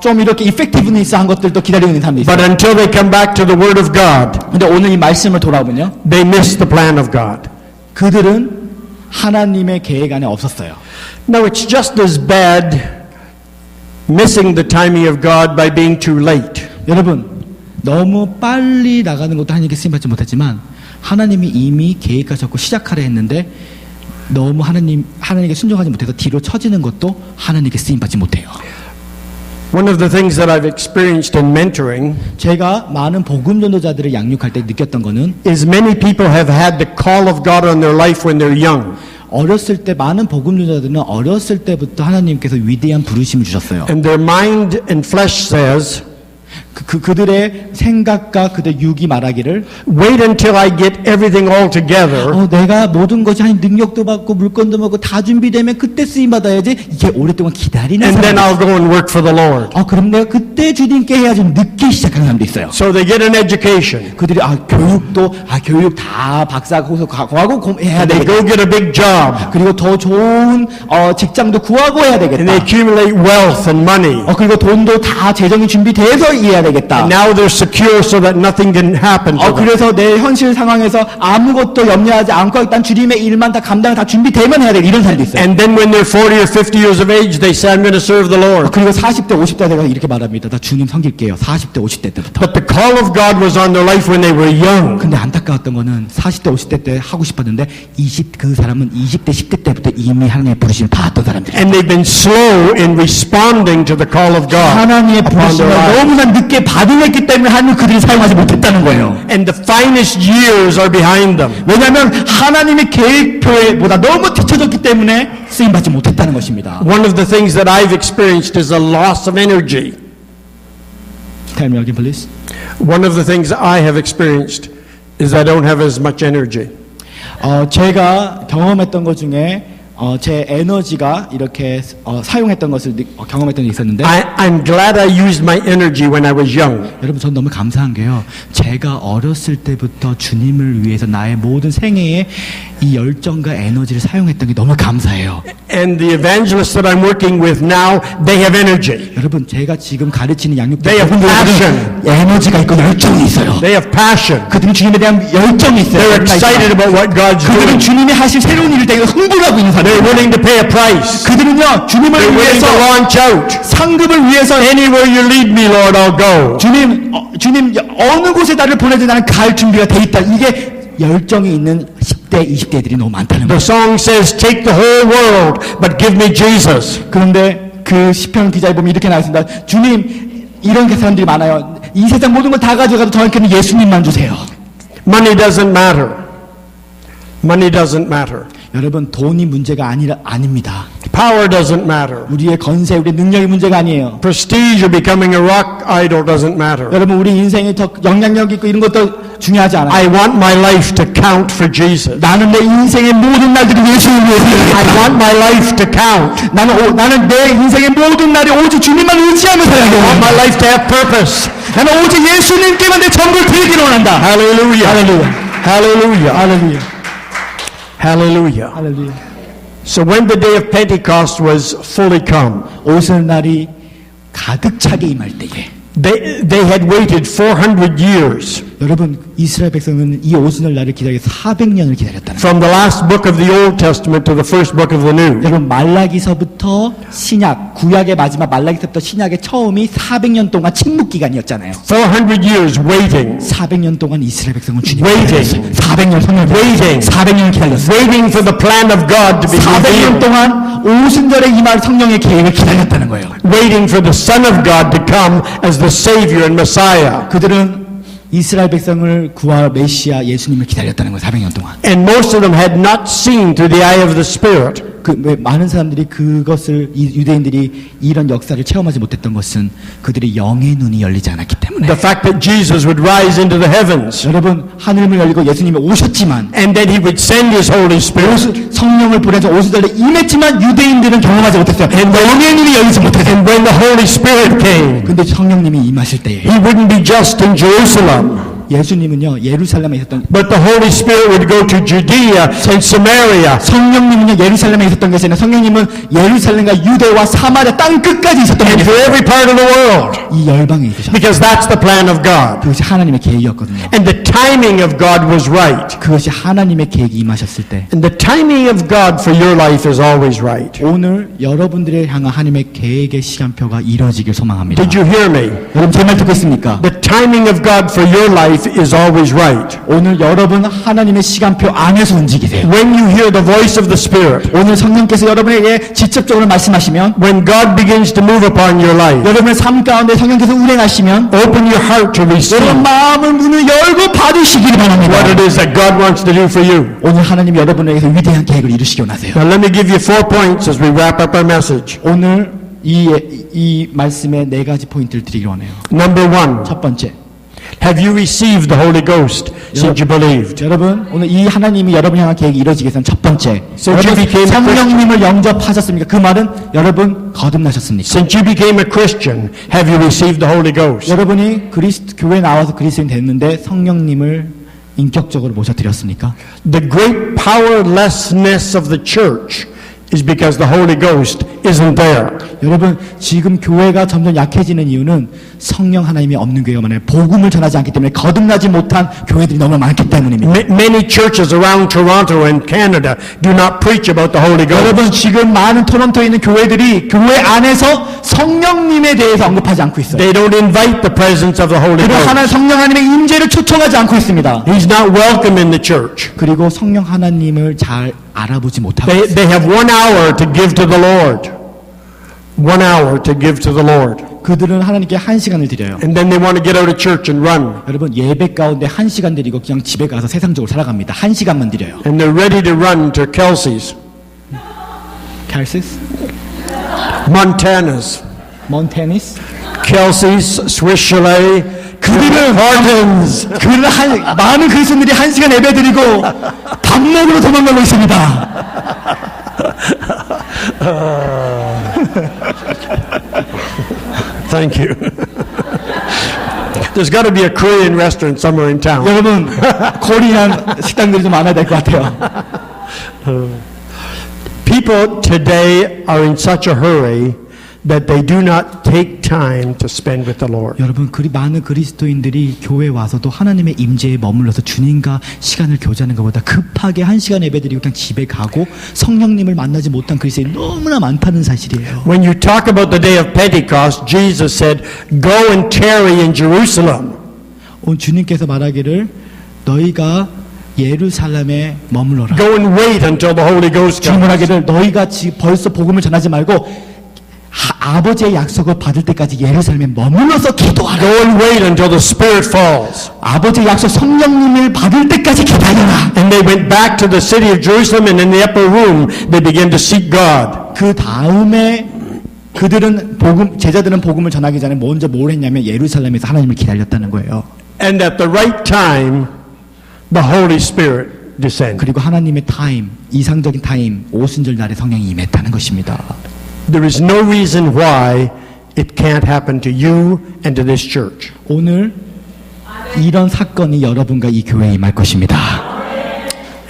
좀 이렇게 effectiveness 한 것들도 기다리고 있는 사람도 있어요. But until they come back to the Word of God, 근데 오늘 이 말씀을 돌아보면요, they miss the plan of God. 그들은 하나님의 계획 안에 없었어요. Now it's just as bad missing the timing of God by being too late. 여러분, 너무 빨리 나가는 것도 하나님께 쓰임받지 못했지만, 하나님이 이미 계획하셨고 시작하려 했는데, 너무 하나님께 순종하지 못해서 뒤로 처지는 것도 하나님께 쓰임받지 못해요. One of the things that I've experienced in mentoring 제가 많은 복음 전도자들을 양육할 때 느꼈던 거는 is many people have had the call of God on their life when they're young. 어렸을 때 많은 복음 전도자들은 어렸을 때부터 하나님께서 위대한 부르심을 주셨어요. And their mind and flesh says, 그들의 생각과 그들의 육이 말하기를 wait until I get everything all together. 내가 모든 것이 하나님 능력도 받고 물건도 받고 다 준비되면 그때 쓰임 받아야지. 이게 오랫동안 기다리는 And then 사람. I'll go and work for the Lord. 그럼 내가 그때 주님께 해야지. 늦게 시작하는 사람도 있어요. So they get an education. 그들이 교육 다 박사 고하고 해야 They 되겠다. go get a big job. 그리고 더 좋은 직장도 구하고 해야 And they 되겠다. accumulate wealth and money. 그리고 돈도 다 재정이 준비돼서 해야 되겠다. And now they're secure so that nothing can happen to them. 그래서 내 현실 상황에서 아무것도 염려하지 않고 일단 주님의 일만 다 감당 다 준비되면 해야 돼. 이런 사람도 있어요. And then when they're 40 or 50 years of age, they say, I'm going to serve the Lord. 그리고 40대 50대 돼서 이렇게 말합니다. 나 주님 섬길게요. 40대 50대 때부터. But the call of God was on their life when they were young. 근데 안타까웠던 거는 40대 50대 때 하고 싶었는데 그 사람은 20대 10대 때부터 이미 하나님의 부르심을 받았던 사람들이에요. And they've been slow in responding to the call of God 하나님의 upon their 부르심을 lives. 너무나 늦게 받아냈기 때문에 하나님 그들이 사용하지 못했다는 거예요. And the finest years are behind them. 왜냐하면 하나님의 계획표보다 너무 뒤쳐졌기 때문에 쓰임받지 못했다는 것입니다. One of the things that I've experienced is a loss of energy. Tell me again, please. One of the things I have experienced is I don't have as much energy. 제가 경험했던 것 중에 제 에너지가 이렇게 사용했던 것을 경험했던 적이 있었는데 I'm glad I used my energy when I was young. 여러분 전 너무 감사한 게요. 제가 어렸을 때부터 주님을 위해서 나의 모든 생애에 이 열정과 에너지를 사용했던 게 너무 감사해요. And the evangelists that I'm working with now, they have energy. 여러분 제가 지금 가르치는 They have passion. 양육자분들은 에너지가 있고 열정이 있어요. They have passion. 그들은 주님에 대한 열정이 있어요. They're excited about what God's 그들은 doing. 주님이 하실 새로운 일을 되게 흥분하고 있는 사람이에요. They're willing to pay a price. 그들은요 주님을 They're willing 위해서 to launch out. 상급을 위해서 Anywhere you lead me, Lord, I'll go. 주님 어느 곳에 나를 보내든 나는 갈 준비가 돼 있다. 이게 열정이 있는 10대, 20대들이 너무 많다는 The 거예요. song says, take the whole world, but give me Jesus. 그런데 그 시편 기자에 보면 이렇게 나와 있습니다. 주님 이런 사람들이 많아요. 이 세상 모든 걸 다 가져가도 저한테는 예수님만 주세요. Money doesn't matter. Money doesn't matter. 여러분 돈이 문제가 아닙니다. Power doesn't matter. 우리의 건세, 우리의 능력이 문제가 아니에요. Prestige or becoming a rock idol doesn't matter. 여러분 우리 인생에 더 영향력 있고 이런 것도 중요하지 않아요. I want my life to count for Jesus. 나는 내 인생의 모든 날들이 예수님을 위해서 I want my life to count. 나는 내 인생의 모든 날이 오직 주님만 의지하며 살아야 I want 돼요. my life to have purpose. 나는 오직 예수님께만 내 전부를 드리기를 원한다. Hallelujah. 할렐루야. Hallelujah. 할렐루야. Hallelujah. 할렐루야. So when the day of Pentecost was fully come, 오순날이 가득 차게 임할 때에 they had waited 400 years 여러분 이스라엘 백성은 이 오순절 날을 기다려 400년을 기다렸다는 거예요. from the last book of the Old Testament to the first book of the New. 여러분 말라기서부터 신약 구약의 마지막 말라기서부터 신약의 처음이 400년 동안 침묵 기간이었잖아요. 400 years waiting, 400년 동안 이스라엘 백성은 주님을 Waiting. 기다렸어요. 400년 성령 Waiting. 400년 기다렸어요. waiting for the plan of God to be 400년 revealed, 동안 오순절에 임할 성령의 계획을 기다렸다는 거예요. waiting for the Son of God to come as the Savior and Messiah. 그들은 이스라엘 백성을 구할 메시아 예수님을 기다렸다는 거예요. 400년 동안. And most of them had not seen through the eye of the Spirit. 왜 많은 사람들이 그것을 유대인들이 이런 역사를 체험하지 못했던 것은 그들의 영의 눈이 열리지 않았기 때문에. The fact that Jesus would rise into the heavens 여러분 하늘문을 열리고 예수님이 오셨지만 and that He would send His Holy Spirit. 성령을 보내서 오순절에 임했지만 유대인들은 경험하지 못했어요. 영의 눈이 열리지 못했어요. And when the Holy Spirit came, 근데 성령님이 임하실 때에 He wouldn't be just in Jerusalem, 예수님은요 예루살렘에 있었던 but the Holy Spirit would go to Judea and Samaria. 성령님은요 예루살렘에 있었던 것이 아니라 성령님은 예루살렘과 유대와 사마리아 땅 끝까지 있었던 And for 거예요. every part of the world, 이 열방에 있으셨어요. because that's the plan of God. 그것이 하나님의 계획이었거든요. And the timing of God was right. 그것이 하나님의 계획이 임하셨을 때 And the timing of God for your life is always right. 오늘 여러분들을 향한 하나님의 계획의 시간표가 이루어지길 소망합니다. Did you hear me? 여러분 제 말 듣고 있습니까? The timing of God for your life is always right. 오늘 여러분 하나님의 시간표 안에서 움직이세요. When you hear the voice of the Spirit, 오늘 성령께서 여러분에게 직접적으로 말씀하시면 when God begins to move upon your life, 여러분의 삶 가운데 성령께서 운행하시면 open your heart to receive 여러분 마음을 문을 열고 받으시기를 바랍니다. what it is that God wants to do for you. 오늘 하나님 여러분에게서 위대한 계획을 이루시기 원하세요. Now let me give you 4 points as we wrap up our message. 오늘 이 말씀에 4가지 포인트를 드리기 원해요. Number 1, 첫 번째, have you received the Holy Ghost since you believed? 여러분 오늘 이 하나님이 여러분 향한 계획이 이루어지기 위해서는 첫 번째, So 여러분 you became a 성령님을 영접하셨습니까? 그 말은 여러분 거듭나셨습니까? Since you became a Christian, have you received the Holy Ghost? 여러분이 교회에 나와서 그리스도인 됐는데 성령님을 인격적으로 모셔드렸습니까? The great powerlessness of the church is because the Holy Ghost isn't there. 여러분 지금 교회가 점점 약해지는 이유는 성령 하나님이 없는 교회가 많아요. 복음을 전하지 않기 때문에 거듭나지 못한 교회들이 너무 많기 때문입니다. Many churches around Toronto and Canada do not preach about the Holy 여러분 Ghost. 지금 많은 토론토에 있는 교회들이 교회 안에서 성령님에 대해서 언급하지 않고 있어요. They don't invite the presence of the Holy 그리고 Ghost. 하나님 성령 하나님의 임재를 초청하지 않고 있습니다. He's not welcome in the church. 그리고 성령 하나님을 잘 알아보지 못하고 있어요. They have 1 hour to give to the Lord. 1 hour to give to the Lord. 그들은 하나님께 1시간을 드려요. And then they want to get out of church and run. 여러분 예배 가운데 1시간 드리고 그냥 집에 가서 세상적으로 살아갑니다. 1시간만 드려요. And they're ready to run to Kelsey's, 칼시스, Montana's, 몬테니스. Kelsey's, Swiss Chalet, 그들은 Hortons. 많은 그리스도인들이 1시간 예배 드리고 밥 먹으러 도망가고 있습니다. Thank you. There's got to be a Korean restaurant somewhere in town. 여러분, 코리안 식당들이 좀 많아야 될 것 같아요. People today are in such a hurry that they do not take time to spend with the Lord. 여러분, 많은 그리스도인들이 교회에 와서도 하나님의 임재에 머물러서 주님과 시간을 교제하는 것보다 급하게 1시간 예배드리고 그냥 집에 가고 성령님을 만나지 못한 그리스도인이 너무나 많다는 사실이에요. When you talk about the day of Pentecost, Jesus said, "Go and tarry in Jerusalem." 오늘 주님께서 말하기를 너희가 예루살렘에 머물러라. Go and wait until the Holy Ghost 주님 comes. 말하기를 너희가 벌써 복음을 전하지 말고 아버지의 약속을 받을 때까지 예루살렘에 머물러서 기도하라. Go and wait until the Spirit falls. 아버지의 약속 성령님을 받을 때까지 기다려라. And they went back to the city of Jerusalem, and in the upper room they began to seek God. 그 다음에 제자들은 복음을 전하기 전에 먼저 뭘 했냐면 예루살렘에서 하나님을 기다렸다는 거예요. And at the right time, the Holy Spirit descended. 그리고 하나님의 타임, 이상적인 타임, 오순절 날에 성령이 임했다는 것입니다. There is no reason why it can't happen to you and to this church. 오늘 이런 사건이 여러분과 이 교회에 임할 것입니다.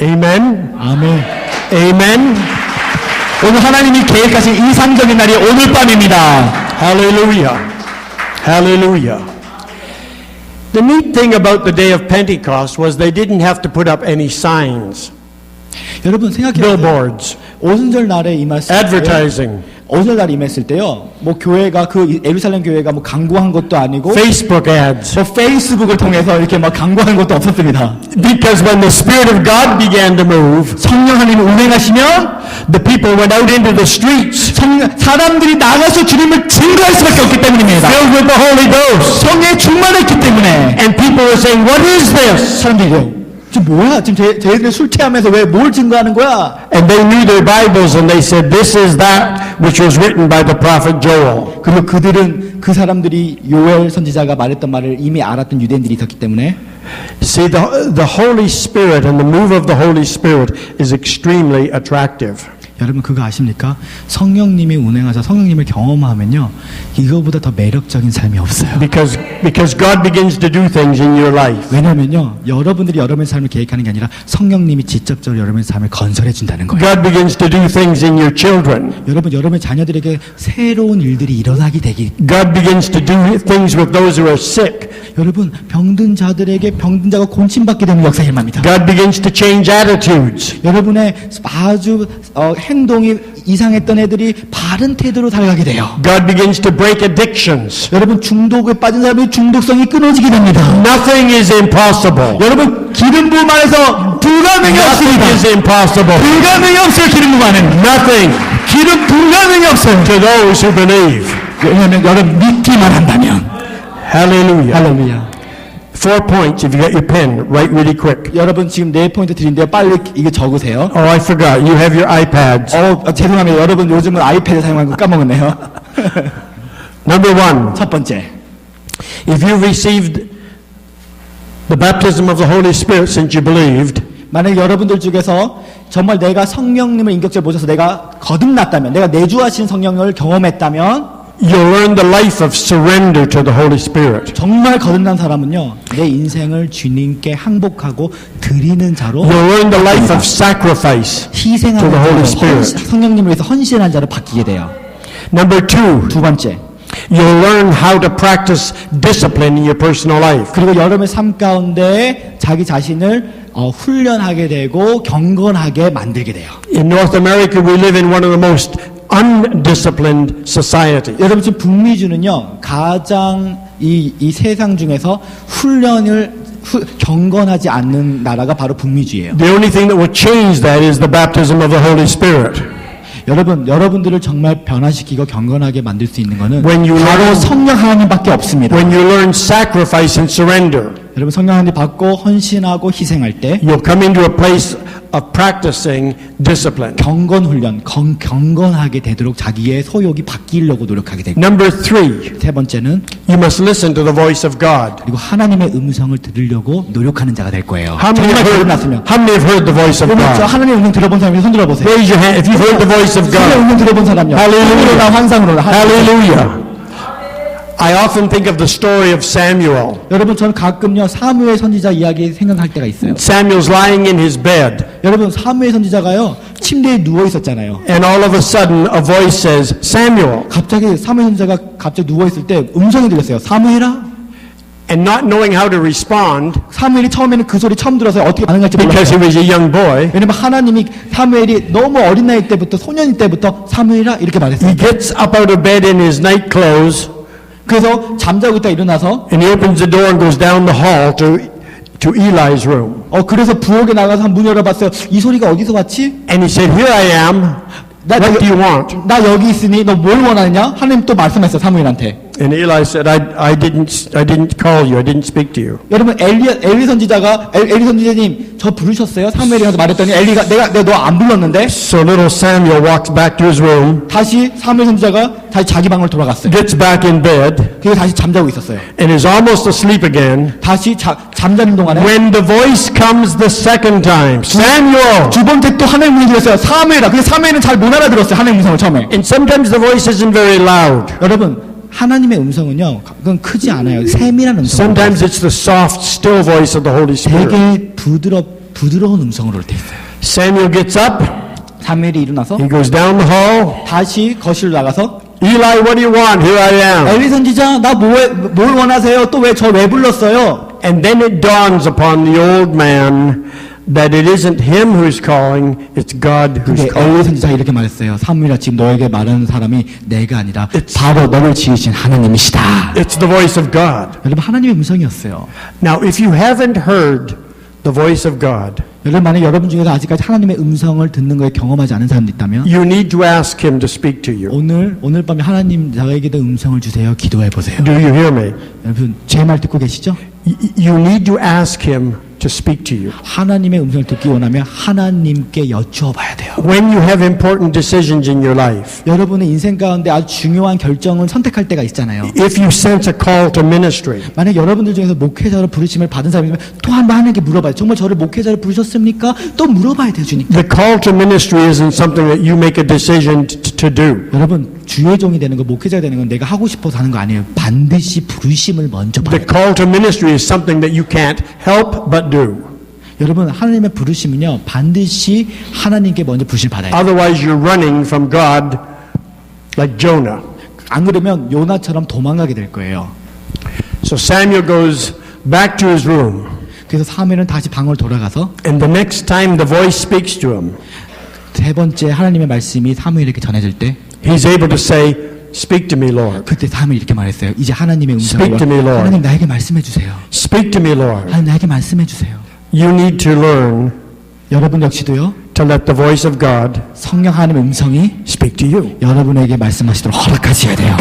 Amen. 아멘. Amen. 오늘 하나님이 계획하신 이상적인 날이 오늘 밤입니다. Hallelujah. Hallelujah. The neat thing about the day of Pentecost was they didn't have to put up any signs, 여러분 생각해보세요. billboards, 오순절 날에 임했을 때 advertising, 오순절 날에 임했을 때요. 뭐 교회가 예루살렘 교회가 뭐 광고한 것도 아니고 Facebook ads. 뭐 페이스북을 통해서 이렇게 막 광고한 것도 없었습니다. Because when the Spirit of God began to move, 성령 하나님이 운행하시면 the people went out into the streets, 사람들이 나가서 주님을 증거할 수밖에 없기 때문입니다. filled with the Holy Ghost. 성령에 충만했기 때문에 And people were saying, "What is this?" 사람들이요. 지금 뭐야? 지금 쟤들 술 취하면서 왜 뭘 증거하는 거야? And they knew their Bibles, and they said, "This is that which was written by the prophet Joel." 그리고 그 사람들이 요엘 선지자가 말했던 말을 이미 알았던 유대인들이 있었기 때문에 See, the Holy Spirit and the move of the Holy Spirit is extremely attractive. 여러분 그거 아십니까? 성령님이 운행하셔 성령님을 경험하면요 이거보다 더 매력적인 삶이 없어요. Because God begins to do things in your life. 왜냐면요 여러분들이 여러분의 삶을 계획하는 게 아니라 성령님이 직접적으로 여러분의 삶을 건설해 준다는 거예요. God begins to do things in your children. 여러분의 자녀들에게 새로운 일들이 일어나게 되기. God begins to do things with those who are sick. 여러분 병든 자들에게 병든 자가 곤침받게 되는 역사가 일어납니다. God begins to change attitudes. 여러분의 아주 행동이 이상했던 애들이 바른 태도로 살아가게 돼요. God begins to break addictions. 여러분 중독에 빠진 사람의 중독성이 끊어지게 됩니다. Nothing is impossible. 여러분 기름 부음 안에서 불가능이 Nothing 없습니다. is impossible. 불가능이 없어요. 기름 부음 안에는 Nothing. 기름 불가능이 없어요. To those who believe. 왜냐하면 여러분 믿기만 한다면. Hallelujah. 할렐루야. 4 points. If you got your pen, write really quick. 여러분 지금 4포인트 드린데요. 빨리 이거 적으세요. Oh, I forgot. You have your iPads. 죄송합니다. 여러분 요즘은 아이패드 사용하는 거 까먹었네요. Number 1. 첫 번째. If you received the baptism of the Holy Spirit since you believed, 만약 여러분들 중에서 정말 내가 성령님을 인격적으로 모셔서 내가 거듭났다면 내가 내주하신 성령을 경험했다면 you'll learn the life of surrender to the Holy Spirit. 정말 거듭난 사람은요 내 인생을 주님께 항복하고 드리는 자로 You'll learn the life of sacrifice 희생하는 to the Holy 자로 Spirit. 성령님을 위해서 헌신한 자로 바뀌게 돼요. Number 2, 두 번째, you'll learn how to practice discipline in your personal life. 그리고 여러분의 삶 가운데 자기 자신을 훈련하게 되고 경건하게 만들게 돼요. In North America, we live in one of the most undisciplined societies. 여러분 지금 북미주는요 가장 이 세상 중에서 경건하지 않는 나라가 바로 북미주예요. The only thing that will change that is the baptism of the Holy Spirit. 여러분들을 정말 변화시키고 경건하게 만들 수 있는 것은 When you 바로 learn- 성령 하나님밖에 없습니다. When you learn sacrifice and surrender, 여러분 성령 하나님 받고 헌신하고 희생할 때 you'll come into a place of practicing discipline. 경건 훈련, 경건하게 되도록 자기의 소욕이 바뀌려고 노력하게 됩니다. Number 3, 세 번째는 you must listen to the voice of God. 그리고 하나님의 음성을 들으려고 노력하는 자가 될 거예요. How many 결혼났으면 have heard the voice of 그러면 저 God? 하나님의 음성 들어본 사람이 손 들어보세요. Raise your hand if you've heard the voice of 하나님의 God. 음성 들어본 사람요. Hallelujah. 나 환상으로나. Hallelujah. I often think of the story of Samuel. 여러분 저는 가끔요 사무엘 선지자 이야기 생각할 때가 있어요. Samuel's lying in his bed, 여러분 사무엘 선지자가요 침대에 누워 있었잖아요. and all of a sudden a voice says, Samuel. 갑자기 사무엘 선지자가 갑자기 누워 있을 때 음성이 들렸어요. 사무엘아. And not knowing how to respond, 사무엘이 처음에는 그 소리 처음 들어서 어떻게 반응할지 because he 몰랐어요. was a young boy, 왜냐면 하나님이 사무엘이 너무 어린 나이 때부터 소년이 때부터 사무엘아 이렇게 말했어요. he gets up out of bed in his night clothes, 그래서 잠자고 있다 일어나서 and he opens the door and goes down the hall to Eli's room. 그래서 부엌에 나가서 문 열어봤어요. 이 소리가 어디서 왔지? And he said, Here I am. What do you want? 나 여기 있으니 너 뭘 원하느냐? 하나님 또 말씀했어요 사무엘한테. And Eli said, I didn't call you. I didn't speak to you. 여러분 엘리 선지자가 엘리 선지자님 저 부르셨어요? 사무엘이 가서 말했더니 엘리가 내가 너 안 불렀는데. So little Samuel walks back to his room, 다시 사무엘 선지자가 다시 자기 방으로 돌아갔어요. gets back in bed, 그리고 다시 잠자고 있었어요. and is almost asleep again. 다시 잠자는 동안에 When the voice comes the second time, Samuel! 두 번째 또 하나님 문이 들렸어요. 사무엘아. 근데 사무엘은 잘 못 알아들었어요. 하나님 음성을 처음에. And sometimes the voice isn't very loud. 여러분 하나님의 음성은요. 그건 크지 않아요. 세밀한 음성. Sometimes it's the soft, still voice of the Holy Spirit. 되게 부드러운 음성으로 올 때 있어요. Samuel gets up, 사무엘이 일어나서 he goes down the hall. 다시 거실로 나가서 Eli, what do you want? Here I am. 엘리 선지자 나 뭘 원하세요? 또 왜 불렀어요? And then it dawns upon the old man that it isn't him who's calling, it's God who's 근데 calling. 엘리 선지자가 이렇게 말했어요. 사무엘아 지금 너에게 말하는 사람이 내가 아니라 바로 너를 지으신 하나님이시다. It's the voice of God. 여러분 하나님의 음성이었어요. Now, if you haven't heard the voice of God, 여러분 만약 여러분 중에서 아직까지 하나님의 음성을 듣는 거에 경험하지 않은 사람도 있다면 you need to ask him to speak to you. 오늘 밤에 하나님 나에게도 음성을 주세요. 기도해 보세요. Do you hear me? 여러분 제 말 듣고 계시죠? You need to ask him to speak to you. 하나님의 음성을 듣기 원하면 하나님께 여쭈어 봐야 돼요. When you have important decisions in your life, 여러분의 인생 가운데 아주 중요한 결정을 선택할 때가 있잖아요. if you sense a call to ministry, 만약 여러분들 중에서 목회자로 부르심을 받은 사람이면 또 한 번 하나님께 물어봐요. 정말 저를 목회자로 부르셨습니까? 또 물어봐야 돼요, 주님. the call to ministry isn't something that you make a decision to do. 여러분 주의 종이 되는 거, 목회자가 되는 건 내가 하고 싶어서 하는 거 아니에요. 반드시 부르심을 먼저 The 받아요. call to ministry is something that you can't help but do. 여러분 하나님의 부르심은요 반드시 하나님께 먼저 부르심을 받아야 돼요. Otherwise, you're running from God like Jonah. 안 그러면 요나처럼 도망가게 될 거예요. So Samuel goes back to his room, 그래서 사무엘은 다시 방으로 돌아가서 and the next time the voice speaks to him, 세 번째 하나님의 말씀이 사무엘에게 전해질 때 he's able to say, "Speak to me, Lord. 그때 사무엘이 이렇게 말했어요. 이제 하나님의 음성을 Speak to me, Lord. 하나님 나에게 말씀해 주세요. Speak to me, Lord." 하나님 나에게 말씀해 주세요. You need to learn 여러분 역시도요. to let the voice of God 성령 하나님의 음성이 speak to you. 여러분에게 말씀하시도록 허락하셔야 돼요.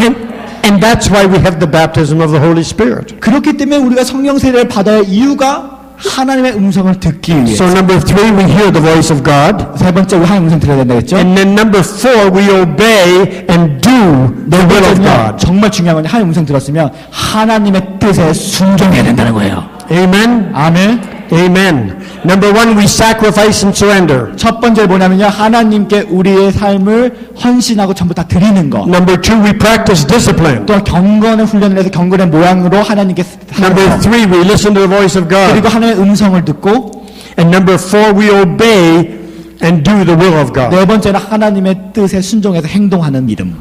And that's why we have the baptism of the Holy Spirit. 그렇기 때문에 우리가 성령 세례를 받아야 할 이유가 하나님의 음성을 듣기 위해. So number 3, we hear the voice of God. 세 번째 우리 하나님 음성 들어야 된다 했죠. And then number 4, we obey and do the will of God. 정말 중요한 건 하나님 음성 들었으면 하나님의 뜻에 순종해야 된다는 거예요. Amen? 아멘. Amen. Number 1, we sacrifice and surrender. 첫 번째 뭐냐면요. 하나님께 우리의 삶을 헌신하고 전부 다 드리는 거. Number 2, we practice discipline. 또 경건의 훈련을 해서 경건의 모양으로 하나님께 사는 Number 거. 3, we listen to the voice of 그리고 God. 하나님의 음성을 듣고 And number 4, we obey and do the will of God. 네 번째는 하나님의 뜻에 순종해서 행동하는 믿음.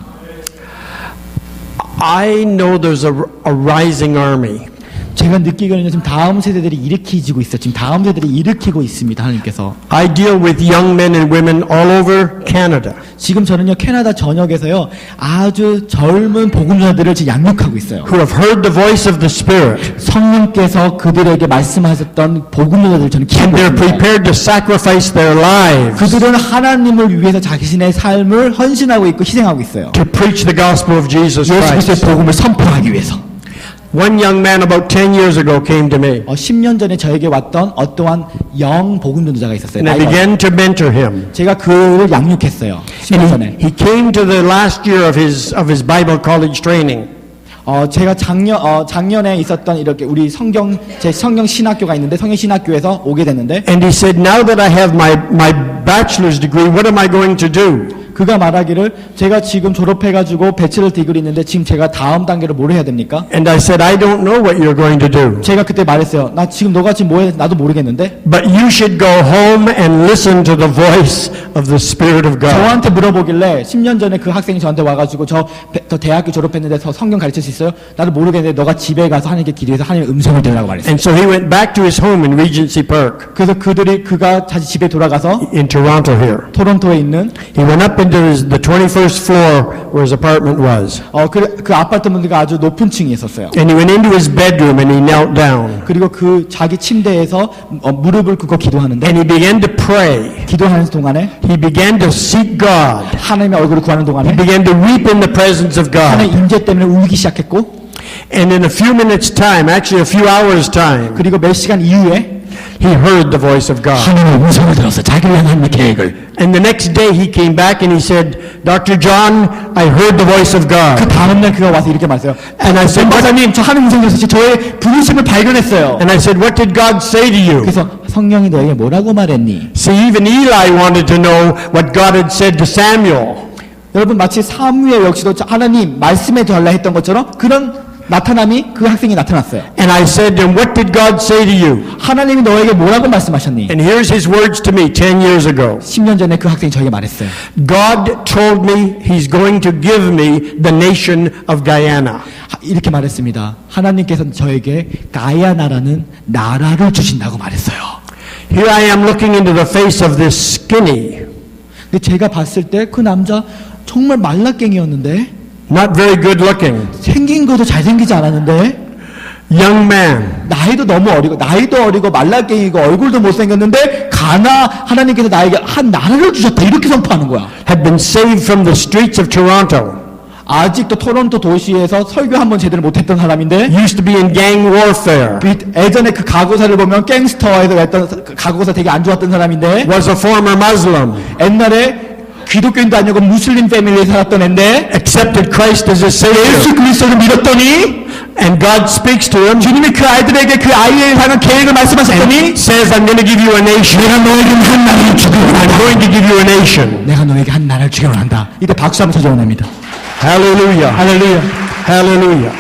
I know there's a rising army. 제가 느끼기로는 지금 다음 세대들이 일으키지고 있어요. 지금 다음 세대들이 일으키고 있습니다. 하나님께서. I deal with young men and women all over Canada. 지금 저는요 캐나다 전역에서요 아주 젊은 복음자들을 지금 양육하고 있어요. Who have heard the voice of the Spirit. 성령께서 그들에게 말씀하셨던 복음자들을 저는 And 키우고 they're 있습니다. prepared to sacrifice their lives 그들은 하나님을 위해서 자신의 삶을 헌신하고 있고 희생하고 있어요. to preach the gospel of Jesus 예수 그리스도의 Christ. 복음을 선포하기 위해서. One young man about 10 years ago came to me, 10년 전에 저에게 왔던 어떠한 영 복음 전도자가 있었어요. and I 나이가 began to mentor him. 제가 그를 양육했어요. 10년 전에. And he came to the last year of his Bible college training. 제가 작년에 있었던 이렇게 우리 제 성경 신학교가 있는데 성경 신학교에서 오게 됐는데 And he said, now that I have my bachelor's degree, what am I going to do? 그가 말하기를 제가 지금 졸업해가지고 배치러 디그리 있는데 지금 제가 다음 단계로 뭘 해야 됩니까? And I said, I don't know what you're going to do. 제가 그때 말했어요. 나 지금 너가 지금 뭐 해? 나도 모르겠는데. But you should go home and listen to the voice of the Spirit of God. 저한테 물어보길래 10년 전에 그 학생이 저한테 와가지고 저 대학교 졸업했는데 저 성경 가르칠 수 있어요? 나도 모르겠는데 너가 집에 가서 하나님께 기도해서 하나님의 음성을 들으라고 말했어요. And so he went back to his home in Regency Park 그래서 그가 다시 집에 돌아가서 in Toronto here. 토론토에 있는 He went up into the 21st floor where his apartment was. 그 아파트먼트가 아주 높은 층에 있었어요. And he went into his bedroom and he knelt down. 그리고 그 자기 침대에서 무릎을 꿇고 기도하는데 And he began to pray. 기도하는 동안에 He began to seek God. 하나님의 얼굴을 구하는 동안에 He began to weep in the presence of 하나님의 God. 임재 때문에 울기 시작했고 And in a few minutes' time, actually a few hours' time, 그리고 몇 시간 이후에 he heard the voice of God. 하나님의 음성을 들었어요. 자기를 향한 하나님의 계획을. And the next day he came back and he said, Dr. John, I heard the voice of 그 God. 다음날 그가 와서 이렇게 말했어요. And I said, 목사님, 저 하나님 음성 들었어요. 저의 부르심을 발견했어요. And I said, what did God say to you? 그래서 성령이 너에게 뭐라고 말했니? See, even Eli wanted to know what God had said to Samuel. 여러분 마치 사무엘 역시도 하나님 말씀해 달라 했던 것처럼 그런 나타남이 그 학생이 나타났어요. And I said to him, what did God say to you? 하나님이 너에게 뭐라고 말씀하셨니? And here's his words to me 10 years ago. 10년 전에 그 학생이 저에게 말했어요. God told me he's going to give me the nation of Guyana. 이렇게 말했습니다. 하나님께서는 저에게 가야나라는 나라를 주신다고 말했어요. Here I am looking into the face of this skinny, 근데 제가 봤을 때 그 남자 정말 말라깽이였는데 not very good looking, 생긴 것도 잘생기지 않았는데 young man. 나이도 어리고 말라깽이고 얼굴도 못생겼는데 하나님께서 나에게 한 나라를 주셨다 이렇게 선포하는 거야. Had been saved from the streets of Toronto. 아직도 토론토 도시에서 설교 한번 제대로 못했던 사람인데 Used to be in gang warfare. 예전에 그 가고사를 보면 갱스터에서 했던 가고사 되게 안 좋았던 사람인데 Was a former Muslim. 옛날에 기독교인도 아니고 무슬림 패밀리에 살았던 앤데 Accepted Christ as his 예수 Savior. 그리스도를 믿었더니 And God speaks to him. 주님이 그 아이들에게 그 아이에 향한 계획을 말씀하셨더니 And says, I'm going to give you a nation. 내가 너에게 한 나라를 주기로 I'm going to give you a nation. 내가 너에게 한 나라를 주기로 한다. 이때 박수 한번 쳐줘야 Hallelujah. 할렐루야. Hallelujah.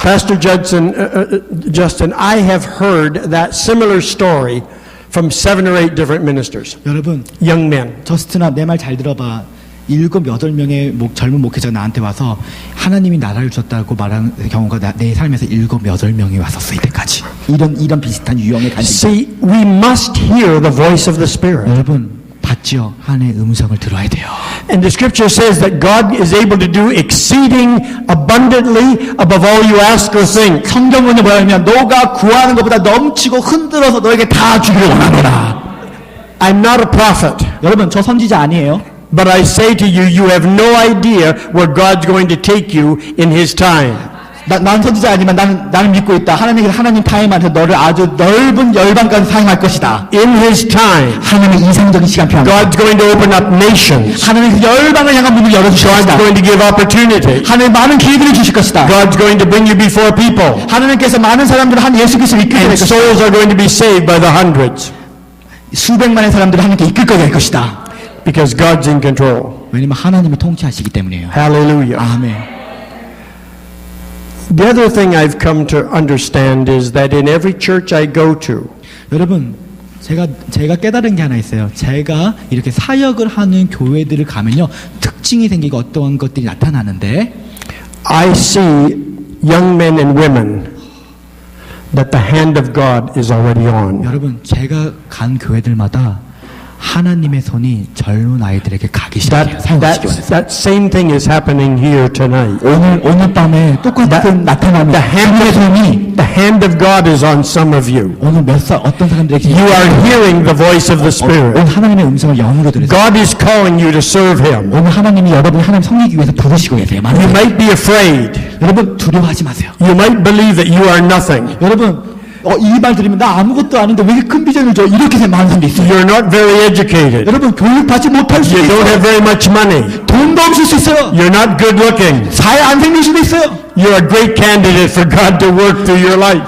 Pastor Justin, I have heard that similar story from 7 or 8 different ministers, 여러분 young men. 저스트나 내 말 잘 들어봐. 7, 8명의 젊은 목회자가 나한테 와서 하나님이 나라를 주셨다고 말하는 경우가 내 삶에서 7, 8명이 왔었어 이때까지. 이런 비슷한 유형의 간증. See, we must hear the voice of the Spirit. 여러분 봤죠? 하나님의 음성을 들어야 돼요. And the scripture says that God is able to do exceeding abundantly above all you ask or think. 성경문에 뭐냐면 너가 구하는 것보다 넘치고 흔들어서 너에게 다 주기를 원하노라. I'm not a prophet, 여러분 저 선지자 아니에요. but I say to you, you have no idea where God's going to take you in His time. 난 선지자 아니지만 나는 믿고 있다. 하나님 타임 안에서 너를 아주 넓은 열방까지 사용할 것이다. In His time, 하나님의 이상적인 시간 표합니다. God's going to open up nations. 하나님 열방을 향한 문을 열어주실 God's 것이다. going to give opportunity. 하나님 많은 기회들을 주실 것이다. God's going to bring you before people. 하나님께서 많은 사람들을 한 예수 그리스도를 이끌게 될 And 것이다. souls are going to be saved by the hundreds. 수백만의 사람들을 하나님께 이끌게 될 것이다. Because God's in control. 왜냐면 하나님이 통치하시기 때문이에요. Hallelujah. 아멘. The other thing I've come to understand is that in every church I go to, 여러분 제가 깨달은 게 하나 있어요. 제가 이렇게 사역을 하는 교회들을 가면요 특징이 생기고 어떠한 것들이 나타나는데 I see young men and women that the hand of God is already on. 여러분 제가 간 교회들마다 하나님의 손이 젊은 아이들에게 가기 시작해요. 사용하시기 원해서. That same thing is happening here tonight. 오늘 밤에 똑같은 나타남이 하나님의 손이 The hand of God is on some of you. 오늘 어떤 사람들에게 You are hearing the voice of the Spirit. 오늘 하나님의 음성을 영으로 들으세요. God is calling you to serve Him. 오늘 하나님이 여러분 하나님 섬기기 위해서 부르시고 계세요. You might be afraid. 여러분 두려워하지 마세요. You might believe that you are nothing. 여러분 이 말 들으면 나 아무것도 아닌데 왜 이렇게 큰 비전을 줘? 이렇게 생각하는 사람도 있어요. You're not very educated. 여러분 교육받지 못할 수 You don't 있어요. have very much money. 돈도 없을 수 있어요. You're not good looking. 잘 안 생길 수도 있어요. You're a great candidate for God to work through your life.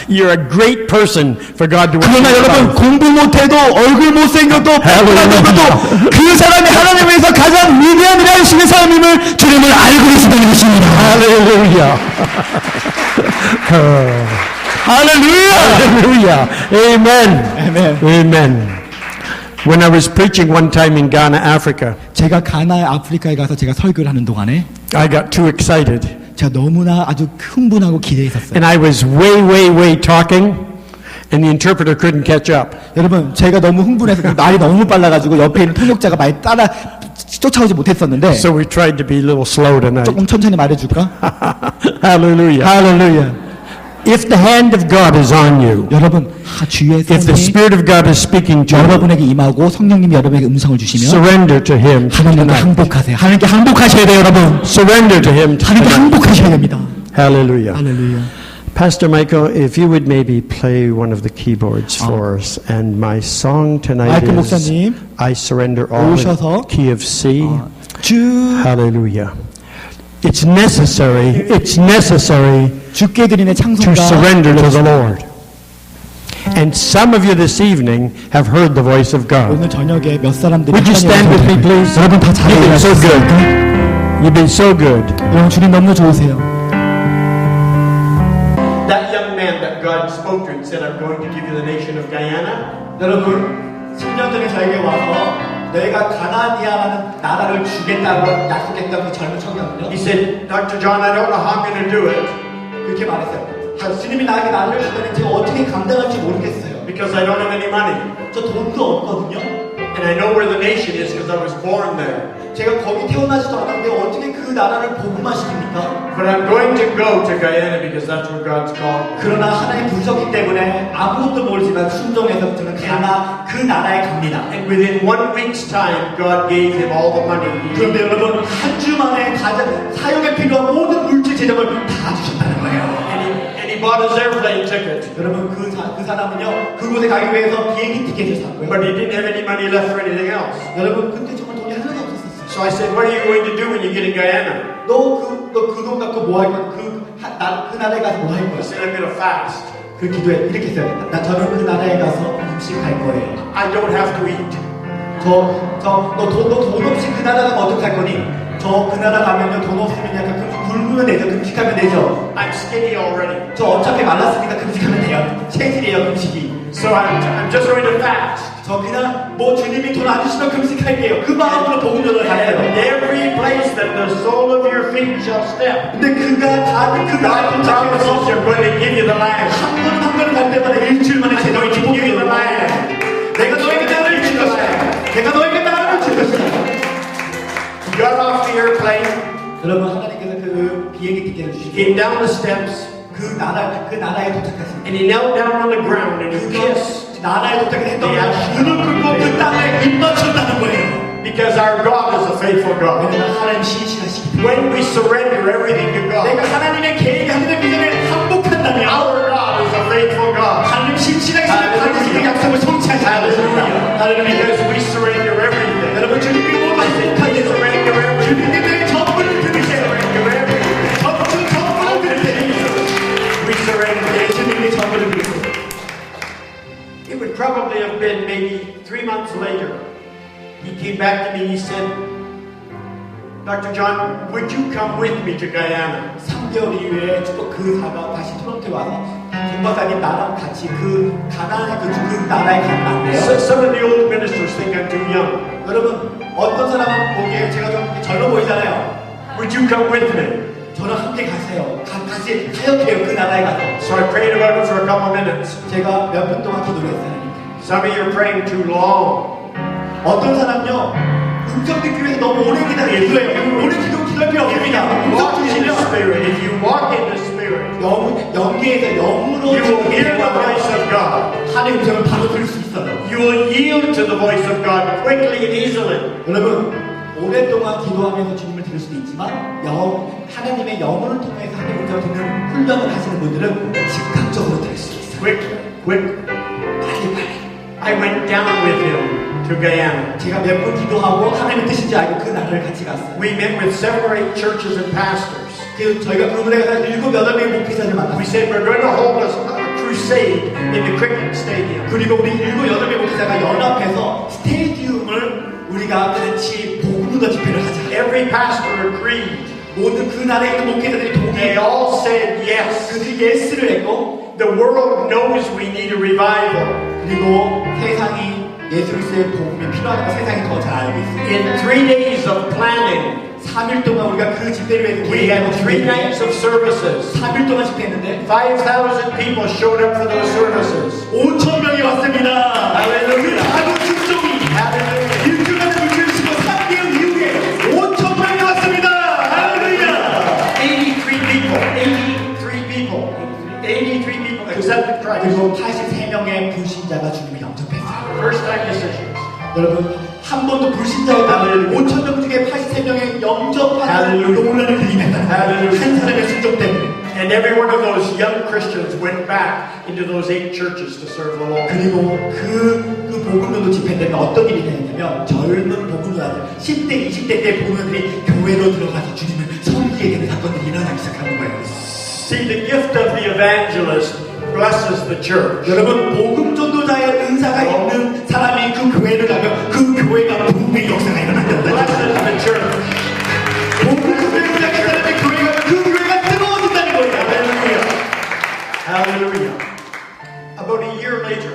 You're a great person for God to work 그러나 through your 여러분 life. 공부 못해도 얼굴 못생겨도 할렐루야. 그 사람이 하나님을 위해서 가장 위대한 일을 하시는 사람임을 주님을 알고 계시다는 것입니다. Hallelujah. 할렐루야. Hallelujah. Amen. Amen. Amen. When I was preaching one time in Ghana, Africa, 제가 가나의 아프리카에 가서 제가 설교를 하는 동안에 I got too excited. 제가 너무나 아주 흥분하고 기대했었어요. And I was way talking, and the interpreter couldn't catch up. 여러분 제가 너무 흥분해서 말이 너무 빨라가지고 옆에 있는 통역자가 말 따라 쫓아오지 못했었는데 So we tried to be a little slow tonight. 조금 천천히 말해줄까? Hallelujah. 할렐루야. If the hand of God is on you, 여러분 주의 if the 손이 Spirit of God is speaking to you, 여러분에게 임하고 성령님이 여러분에게 음성을 주시면 surrender to Him 하나님께 tonight. 항복하세요. 하나님께 항복하셔야 돼요, 여러분. Surrender to Him 하나님께 tonight. 항복하셔야 됩니다. Hallelujah. 할렐루야. Pastor Michael, if you would maybe play one of the keyboards for us. And my song tonight 마이클 is 목사님, I Surrender All 오셔서 in key of C. 주 Hallelujah. It's necessary 주께 드리는 to 찬송가 surrender to the Lord. And some of you this evening have heard the voice of God. 오늘 저녁에 몇 사람들이 Would you stand with me, please? 여러분 다 You've been so good. 잘해주셨습니까? You've been so good. 여러분 주님 너무 좋으세요. That young man that God spoke to and said, I'm going to give you the nation of Guyana. 여러분 10년 전에 저에게 와서 내가 가나디아라는 나라를 주겠다고 약속했던 그 젊은 청년은요. He said, Dr. John, I don't know how I'm going to do it 그렇게 말했어요. 주님이 나에게 나라를 주면 제가 어떻게 감당할지 모르겠어요. because I don't have any money. 저 돈도 없거든요. And I know where the nation is because I was born there. 제가 거기 태어나지도 않았는데 어떻게 그 나라를 복음화시킵니까? But I'm going to go to Guyana because that's where God's called. 그러나 하나님 부르셨기 때문에 아무것도 모르지만 순종해서 저는 그 나라에 갑니다. And within 1 week's time, God gave him all the money he 그런데 needed. 여러분 한 주 만에 가장 사용에 필요한 모든 물질 재정을 다 주셨다는 거예요. And he bought his airplane ticket. 여러분 그 사람은요 그곳에 가기 위해서 비행기 티켓을 샀고요. But he didn't have any money left for anything else. 여러분 근데 정말 돈이 하나도 없었어요. So I said, what are you going to do when you get in Guyana? 너 그 돈 갖고 뭐 할 거야? 그 나라에 가서 뭐 할 I 거야? said, I'm going to fast. 그 기도에 이렇게 했어요. 저는 그 나라에 가서 음식할 거예요. I don't have to eat. 너 돈 없이 그 나라 가면 어떡할 거니? 저 그 나라 가면요 돈 없으면 약간 굶으면 되죠. 금식하면 되죠. I'm skinny already. 저 어차피 말랐으니까 금식하면 돼요. 체질이에요 금식이. So I'm just going to fast. 저 그냥 뭐 주님이 돈 안 주시면 금식할게요. 그 마음으로 복음전을 And 하세요. every place that the sole of your feet shall step, 근데 그가 다그 나라에 God promises 도착해서 you're going to give you the land. 한 걸음 갈 때마다 일주일 만에 I'm 제대로 going to give you the 기복해요. land. 내가 너에게 나라를 줄 것이다. 내가 너에게 나라를 줄 것이다. He got off the airplane, 여러분 하나님께서 그 비행기 티켓을 주시고 came down the steps, 그 나라에 도착했습니다. and he knelt down on the ground and he 그 kissed. 나라에 도착했던 Yeah. 무릎 꿇고 그 땅에 입 맞췄다는 거예요. Because our God is a faithful God. 왜냐면 하나님 신실하시기 때문에 When we surrender everything to 내가 God, 하나님의 계획 하나님의 비전에 항복한다면 our God is a faithful God. 하나님 신실하게 반드시 그 약속을 성취하시는 Hallelujah. 하나님의 Because we surrender everything. 여러분 주님께 모두 We surrender everything. 주님께 전부를 드리세요. 전부를 드리세요. We surrender. 주님께 전부를 드리세요. It would probably have been maybe 3 months later. He came back to me and he said, Dr. John, would you come with me to Guyana? 3개월 이후에 또 그 사가 다시 토론토에 와서 김박사님 나랑 같이 그 가나안의 그 나라에 갔는데요. Some of the old ministers think I'm too young. 여러분 어떤 사람은 보기에 제가 좀 젊어 보이잖아요. Would you come with me? 저랑 함께 가세요. 같이 사역해요. 그 나라에 가서. So I prayed about it for a couple of minutes. 제가 몇 분 동안 기도를 했어요. Some of you are praying too long. 어떤 사람요 음성 듣기 위해서 너무 오래 기다리겠어요. 오래 기도할 필요 없습니다. 음성 Walk in the 주시면 Spirit. If you walk in the Spirit, 연기에서 영으로 you will hear the voice of God. 하나님의 음성을 바로 들을 수 있어요. You will yield to the voice of God quickly and easily. 여러분 오랫동안 기도하면서 주님을 들을 수도 있지만 하나님의 영혼을 통해서 하나님의 음성을 듣는 훈련을 하시는 분들은 즉각적으로 들을 수 있어요. Quick. 빨리. I went down with him to Guyana. 제가 몇 분 기도하고 하나님의 뜻인지 알고 그 나라를 같이 갔어요. We met with 7 or 8 churches and pastors. 저희가 그룹에 가서 7, 8명의 목회자를 We 만났어요. said we're going to hold a crusade in the cricket stadium. 그리고 우리 7, 8명의 목회자가 연합해서 스테디움을 우리가 같이 복음의 집회를 하자. Every pastor agreed. 모든 그 나라에 있는 목회자들이 They 동의했고 all said yes. 그들이 예스를 했고 The world knows we need a revival. 그리고 세상이 예수 그리스도의 복음이 필요하다고 세상이 더 잘 알고 있습니다. In 3 days of planning, 3일 동안 우리가 그 집회를 위해서 we had 3 nights of services. 3일 동안 집회했는데 5,000 people showed up for those services. 5,000명이 왔습니다. 할렐루야. 작은群众이 Hallelujah. 일주일간의 물질을 주고 3개월 이후에 5,000명이 왔습니다. 할렐루야. 83 people accepted Christ. 그리고 83명의 불신자가 주님을 영접했어요. First time decisions. 여러분 한 번도 불신자였다는 5,000명 중에 83명의 영접하는 놀라는 일이 있다. 한 사람의 순종 때문에. And every one of those young Christians went back into those 8 churches to serve the Lord. 그리고 그 복음전도 집회 때는 어떤 일이 있냐면 젊은 복음자들 10대, 20대 때 복음자들이 교회로 들어가서 주님을 섬기게 되는 사건들이 일어나기 시작하는 거예요. See, the gift of the evangelist blesses the church. 여러분 복음 전도자의 은사가 있는 사람이 그 교회를 가면 그 교회가 부흥의 역사가 일어난다는 Blesses 거예요. the church. 복음 전도자의 사람이 교회가 그 교회가 뜨거워진다는 거예요. Hallelujah. Hallelujah. About a year later,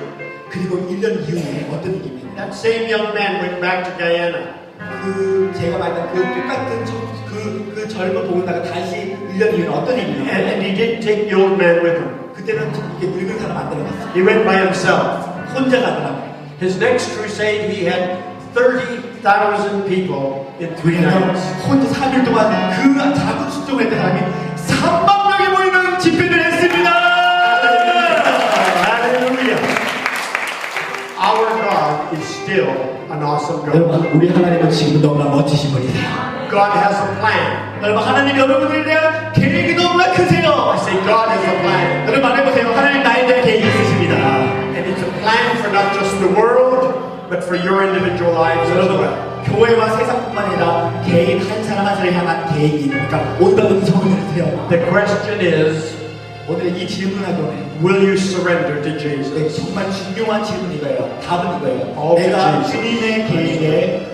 그리고 1년 이후에 어떤 일이 있냐면 that same young man went back to Guyana. 그 제가 말한 그 똑같은 그 젊은 복음자가 다시 1년 이후에 어떤 일이 있냐면 And he didn't take the old man with him. 그때는 이게 늙은 사람 안 데려갔어요. He went by himself. 혼자 가더라고요. His next crusade, he had 30,000 people in 3 nights. 혼자 3일 동안 그 작은 순종을 했던 사람이 3만 명이 모이는 집회를 했습니다. Hallelujah. Our God is still an awesome God. 여러분 우리 하나님은 지금 너무나 멋지신 분이세요. God has a plan. 여러분 하나님 여러분들에 대한 계획이 너무나 크세요. I say God has a plan. 여러분 말해보세요. 하나님 나에 대한 계획이 있으십니다. And it's a plan for not just the world, but for your individual lives as 여러분 well. 교회와 세상뿐만 아니라 개인 한 사람 한 사람을 향한 계획이 있으니까 온갖 음성을 들으세요. The question is, 오늘 이 질문하고는 will you surrender to Jesus? 정말 중요한 질문이 이거예요. 답은 이거예요. All to 내가 Jesus. 주님의 계획에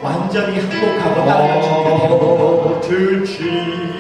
완전히 항복하고 따라갈 준비가 되고 All to Jesus.